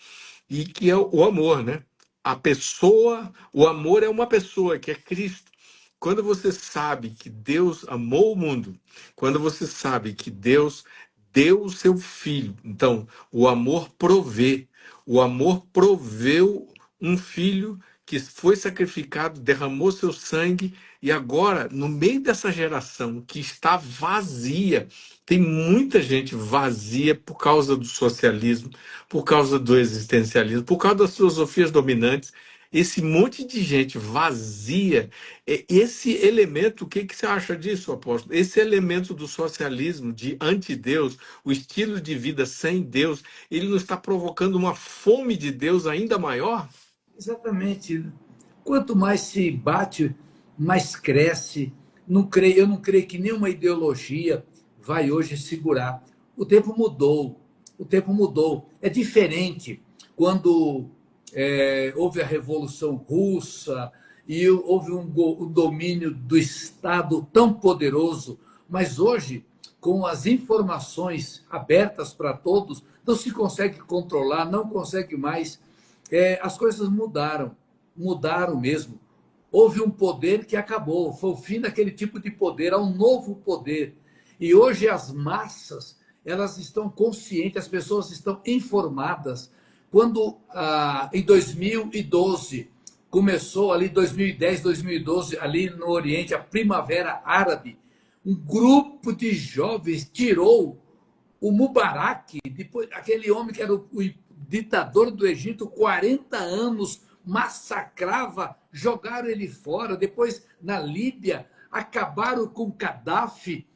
e que é o amor, né? A pessoa, o amor é uma pessoa, que é Cristo. Quando você sabe que Deus amou o mundo, quando você sabe que Deus deu o seu Filho, então o amor provê. O amor proveu um filho que foi sacrificado, derramou seu sangue, e agora, no meio dessa geração que está vazia, tem muita gente vazia por causa do socialismo, por causa do existencialismo, por causa das filosofias dominantes. Esse monte de gente vazia, esse elemento, o que você acha disso, apóstolo? Esse elemento do socialismo, de anti-Deus, o estilo de vida sem Deus, ele não está provocando uma fome de Deus ainda maior? Exatamente. Quanto mais se bate, mais cresce. Eu não creio que nenhuma ideologia vai hoje segurar. O tempo mudou. O tempo mudou. É diferente quando houve a Revolução Russa e houve um domínio do Estado tão poderoso, mas hoje, com as informações abertas para todos, não se consegue controlar, não consegue mais. As coisas mudaram mesmo. Houve um poder que acabou, foi o fim daquele tipo de poder, há um novo poder. E hoje as massas, elas estão conscientes, as pessoas estão informadas. Quando em 2012, começou ali 2010, 2012, ali no Oriente, a Primavera Árabe, um grupo de jovens tirou o Mubarak, depois, aquele homem que era ditador do Egito, 40 anos, massacrava, jogaram ele fora. Depois, na Líbia, acabaram com Gaddafi.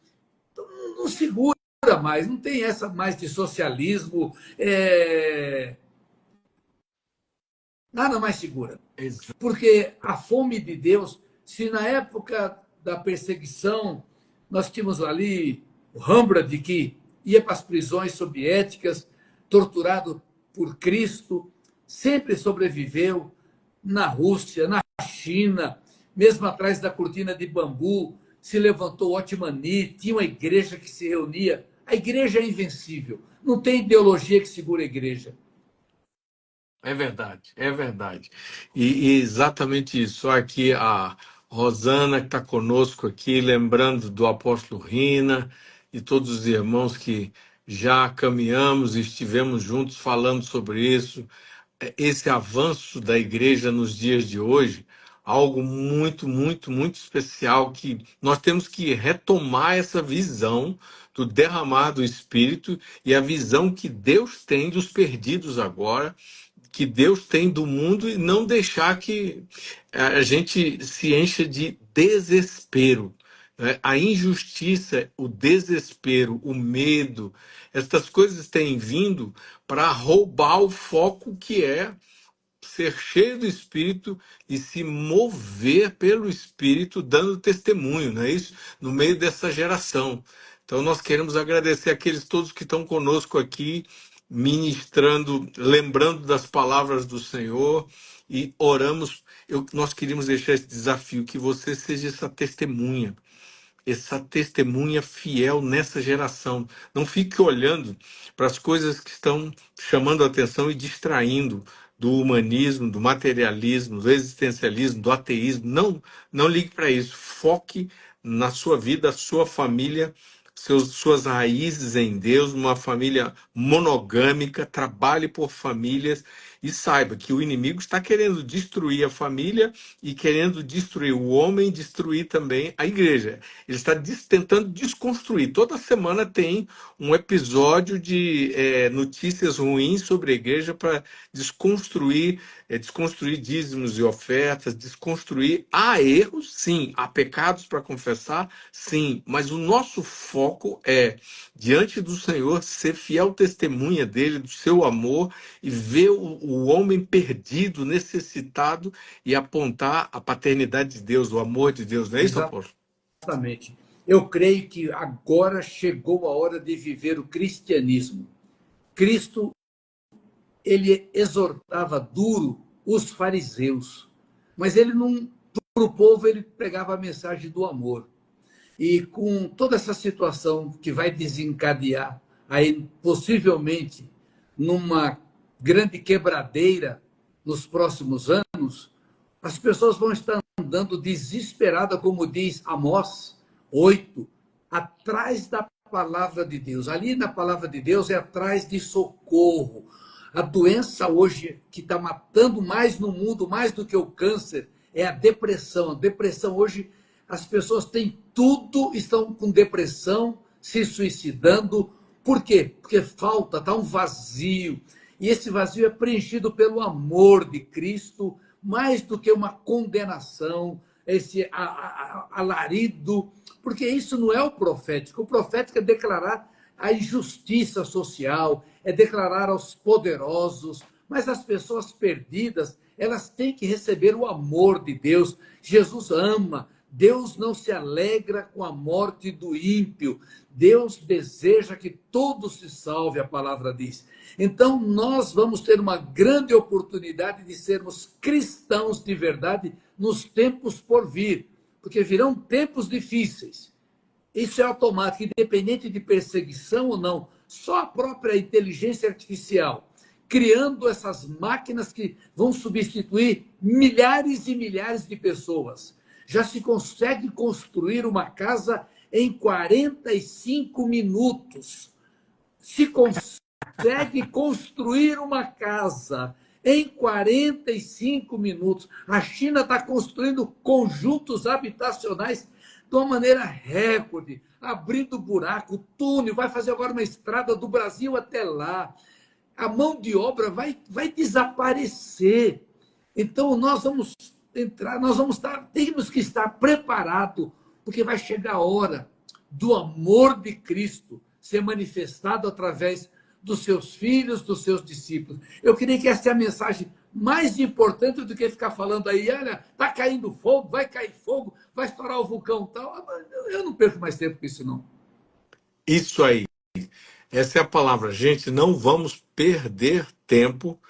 Então, não segura mais, não tem essa mais de socialismo, nada mais segura. Porque a fome de Deus, se na época da perseguição nós tínhamos ali o Rembrandt, que ia para as prisões soviéticas, torturado por Cristo, sempre sobreviveu na Rússia, na China, mesmo atrás da cortina de bambu, se levantou Otmani, tinha uma igreja que se reunia. A igreja é invencível, não tem ideologia que segura a igreja. É verdade, é verdade. E exatamente isso. Aqui a Rosana, que está conosco aqui, lembrando do apóstolo Rina e todos os irmãos que já caminhamos e estivemos juntos falando sobre isso. Esse avanço da igreja nos dias de hoje, algo muito, muito, muito especial, que nós temos que retomar essa visão do derramar do Espírito e a visão que Deus tem dos perdidos agora, que Deus tem do mundo, e não deixar que a gente se encha de desespero, né? A injustiça, o desespero, o medo, essas coisas têm vindo para roubar o foco que é ser cheio do Espírito e se mover pelo Espírito, dando testemunho, não é isso? No meio dessa geração. Então, nós queremos agradecer aqueles todos que estão conosco aqui, ministrando, lembrando das palavras do Senhor, e oramos. Nós queríamos deixar esse desafio, que você seja essa testemunha fiel nessa geração. Não fique olhando para as coisas que estão chamando a atenção e distraindo do humanismo, do materialismo, do existencialismo, do ateísmo. Não, não ligue para isso. Foque na sua vida, sua família, suas raízes em Deus, uma família monogâmica, trabalhe por famílias e saiba que o inimigo está querendo destruir a família e querendo destruir o homem, destruir também a igreja. Ele está tentando desconstruir. Toda semana tem um episódio de notícias ruins sobre a igreja para desconstruir dízimos e ofertas, desconstruir. Há erros, sim. Há pecados para confessar, sim. Mas o nosso foco é, diante do Senhor, ser fiel testemunha dele, do seu amor, e ver o homem perdido, necessitado, e apontar a paternidade de Deus, o amor de Deus. Não é isso, apóstolo? Exatamente. Eu creio que agora chegou a hora de viver o cristianismo. Cristo, ele exortava duro os fariseus, mas ele não, para o povo, ele pregava a mensagem do amor. E com toda essa situação que vai desencadear aí possivelmente numa grande quebradeira nos próximos anos, as pessoas vão estar andando desesperada, como diz Amós 8, atrás da palavra de Deus. Ali na palavra de Deus é atrás de socorro. A doença hoje que está matando mais no mundo, mais do que o câncer, é a depressão. A depressão hoje, as pessoas têm tudo, estão com depressão, se suicidando. Por quê? Porque falta, está um vazio. E esse vazio é preenchido pelo amor de Cristo, mais do que uma condenação, esse alarido, porque isso não é o profético. O profético é declarar a injustiça social, é declarar aos poderosos, mas as pessoas perdidas, elas têm que receber o amor de Deus. Jesus ama, Deus não se alegra com a morte do ímpio, Deus deseja que todos se salve, a palavra diz. Então, nós vamos ter uma grande oportunidade de sermos cristãos de verdade nos tempos por vir, porque virão tempos difíceis. Isso é automático, independente de perseguição ou não. Só a própria inteligência artificial, criando essas máquinas que vão substituir milhares e milhares de pessoas. Já se consegue construir uma casa em 45 minutos. Se consegue construir uma casa em 45 minutos. A China está construindo conjuntos habitacionais de uma maneira recorde, abrindo buraco, túnel, vai fazer agora uma estrada do Brasil até lá. a mão de obra vai desaparecer. Então, nós vamos entrar, nós vamos estar, temos que estar preparados, porque vai chegar a hora do amor de Cristo ser manifestado através dos seus filhos, dos seus discípulos. Eu creio que essa é a mensagem mais importante do que ficar falando aí, olha, está caindo fogo, vai cair fogo, vai estourar o vulcão e tal. Eu não perco mais tempo com isso, não. Isso aí. Essa é a palavra. Gente, não vamos perder tempo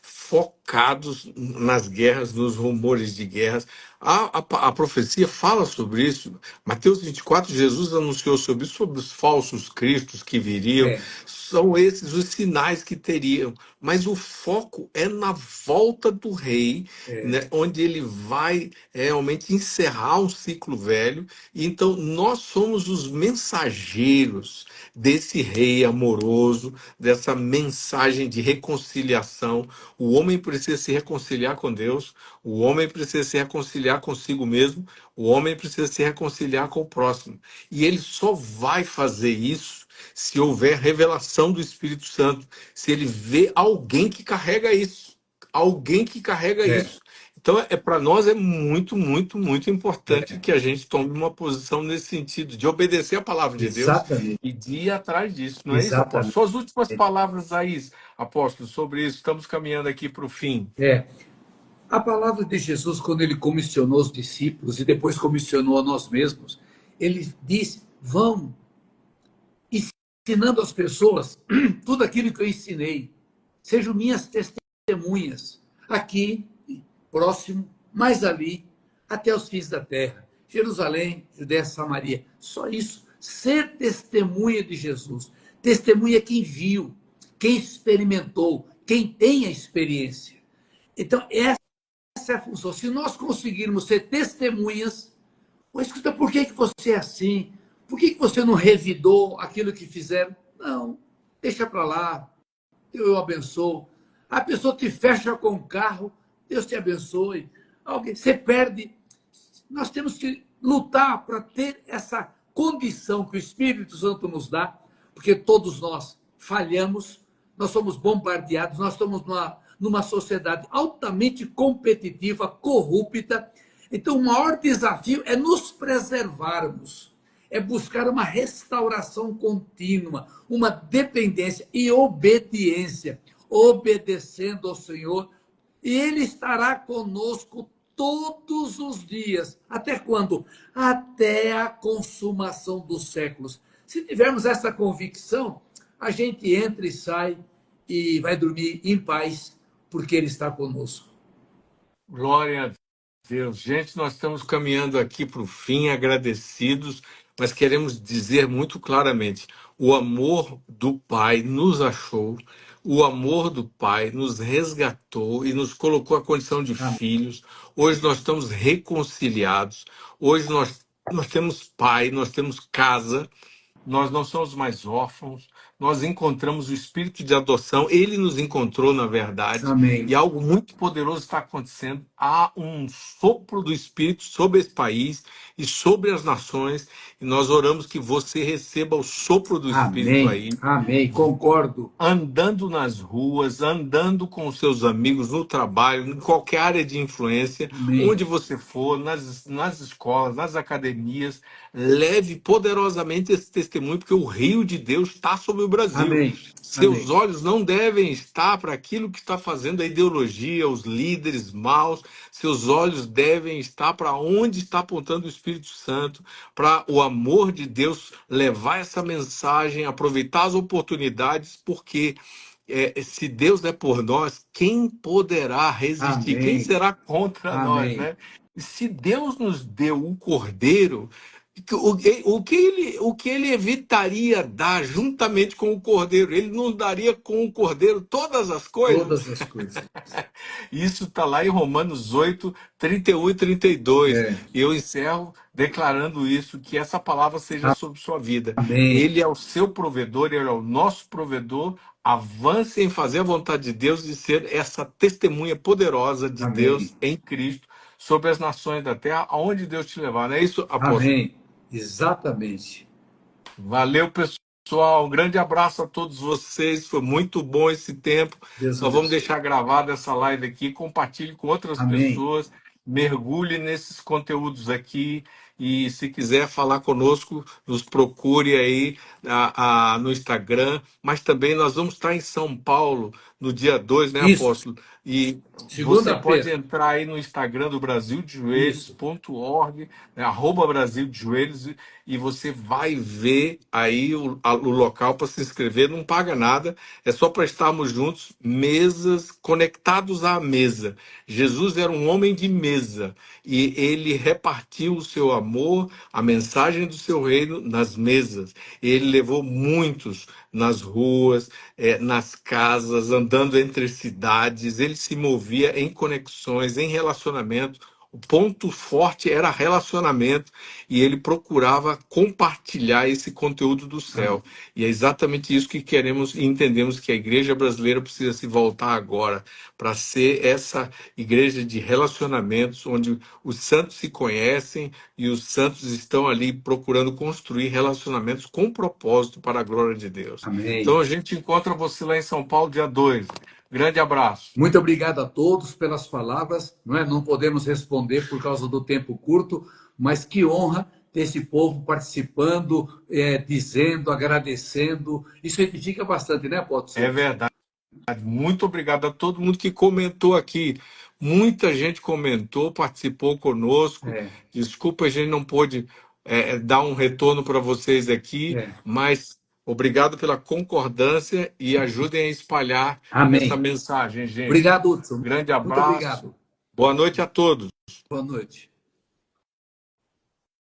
focados nas guerras, nos rumores de guerras. A profecia fala sobre isso. Mateus 24, Jesus anunciou sobre isso, sobre os falsos cristos que viriam. É, São esses os sinais que teriam. Mas o foco é na volta do rei, é, né, onde ele vai realmente encerrar um ciclo velho. E então nós somos os mensageiros desse rei amoroso, dessa mensagem de reconciliação. O homem precisa se reconciliar com Deus, o homem precisa se reconciliar consigo mesmo, o homem precisa se reconciliar com o próximo. E ele só vai fazer isso se houver revelação do Espírito Santo, se ele vê alguém que carrega isso, alguém que carrega é, isso. Então, para nós é muito, muito, muito importante é. que a gente tome uma posição nesse sentido, de obedecer a palavra de Deus Exatamente, e de ir atrás disso, não é isso, apóstolo? exatamente. Suas últimas palavras aí, apóstolo, sobre isso. Estamos caminhando aqui para o fim. É. A palavra de Jesus, quando ele comissionou os discípulos e depois comissionou a nós mesmos, ele disse: vão ensinando as pessoas tudo aquilo que eu ensinei. Sejam minhas testemunhas, aqui, próximo, mais ali, até os fins da terra. Jerusalém, Judéia, Samaria. Só isso. Ser testemunha de Jesus. Testemunha quem viu, quem experimentou, quem tem a experiência. Então, essa é a função. Se nós conseguirmos ser testemunhas, mas escuta, por que você é assim? Por que você não revidou aquilo que fizeram? Não, deixa para lá, eu abençoo. A pessoa te fecha com o carro, Deus te abençoe. Alguém, você perde. Nós temos que lutar para ter essa condição que o Espírito Santo nos dá, porque todos nós falhamos, nós somos bombardeados, nós estamos numa sociedade altamente competitiva, corrupta. Então, o maior desafio é nos preservarmos, é buscar uma restauração contínua, uma dependência e obediência, obedecendo ao Senhor, e Ele estará conosco todos os dias. Até quando? Até a consumação dos séculos. Se tivermos essa convicção, a gente entra e sai e vai dormir em paz, porque Ele está conosco. Glória a Deus. Gente, nós estamos caminhando aqui para o fim, agradecidos, mas queremos dizer muito claramente: o amor do Pai nos achou, o amor do Pai nos resgatou e nos colocou à condição de Amém. filhos. Hoje nós estamos reconciliados, hoje nós temos pai, nós temos casa. Nós não somos mais órfãos, nós encontramos o espírito de adoção, ele nos encontrou, na verdade, Amém. e algo muito poderoso está acontecendo. Há um sopro do espírito sobre esse país e sobre as nações, e nós oramos que você receba o sopro do espírito Amém. aí, Amém. Concordo. andando nas ruas, andando com os seus amigos no trabalho, em qualquer área de influência, Amém. onde você for, nas escolas, nas academias, leve poderosamente esse testemunho, porque o rio de Deus está sobre o Brasil. Amém. Seus Amém. olhos não devem estar para aquilo que está fazendo a ideologia, os líderes maus. Seus olhos devem estar para onde está apontando o Espírito Santo, para o amor de Deus levar essa mensagem, aproveitar as oportunidades, porque se Deus é por nós, quem poderá resistir? Quem Amém. será contra nós, Amém. né? Se Deus nos deu o cordeiro, o que ele evitaria dar juntamente com o cordeiro? Ele nos daria com o cordeiro todas as coisas. Todas as coisas. Isso está lá em Romanos 8, 31 e 32. É. Eu encerro declarando isso, que essa palavra seja sobre sua vida. Amém. Ele é o seu provedor, ele é o nosso provedor. Avance em fazer a vontade de Deus e ser essa testemunha poderosa de Amém. Deus em Cristo sobre as nações da terra, aonde Deus te levar. Não é isso, apóstolo? Amém. Exatamente. Valeu, pessoal. Pessoal, um grande abraço a todos vocês. Foi muito bom esse tempo. Deus Nós vamos abençoe. deixar gravada essa live aqui. Compartilhe com outras Amém. pessoas. Mergulhe nesses conteúdos aqui. E se quiser falar conosco, nos procure aí no Instagram. Mas também nós vamos estar em São Paulo no dia 2, né, Isso, apóstolo? E você pode segunda-feira. entrar aí no Instagram do Isso. brasildejoelhos.org, né, @Brasil de Joelhos, e você vai ver aí o local para se inscrever, não paga nada, é só para estarmos juntos, mesas, conectados à mesa. Jesus era um homem de mesa e ele repartiu o seu amor, a mensagem do seu reino nas mesas. Ele levou muitos nas ruas, nas casas, andando entre cidades, ele se movia em conexões, em relacionamento. O ponto forte era relacionamento e ele procurava compartilhar esse conteúdo do Amém. céu. E é exatamente isso que queremos e entendemos que a igreja brasileira precisa se voltar agora para ser essa igreja de relacionamentos, onde os santos se conhecem e os santos estão ali procurando construir relacionamentos com propósito para a glória de Deus. Então Amém. a gente encontra você lá em São Paulo dia 2. Grande abraço. Muito obrigado a todos pelas palavras. Não é? Não podemos responder por causa do tempo curto, mas que honra ter esse povo participando, dizendo, agradecendo. Isso edifica bastante, né, É Potso? verdade. Muito obrigado a todo mundo que comentou aqui. Muita gente comentou, participou conosco. É, Desculpa, a gente não pôde dar um retorno para vocês aqui, é. mas obrigado pela concordância e ajudem a espalhar essa Amém. mensagem, gente. Obrigado, Hudson. Grande Muito abraço. obrigado. Boa noite a todos. Boa noite.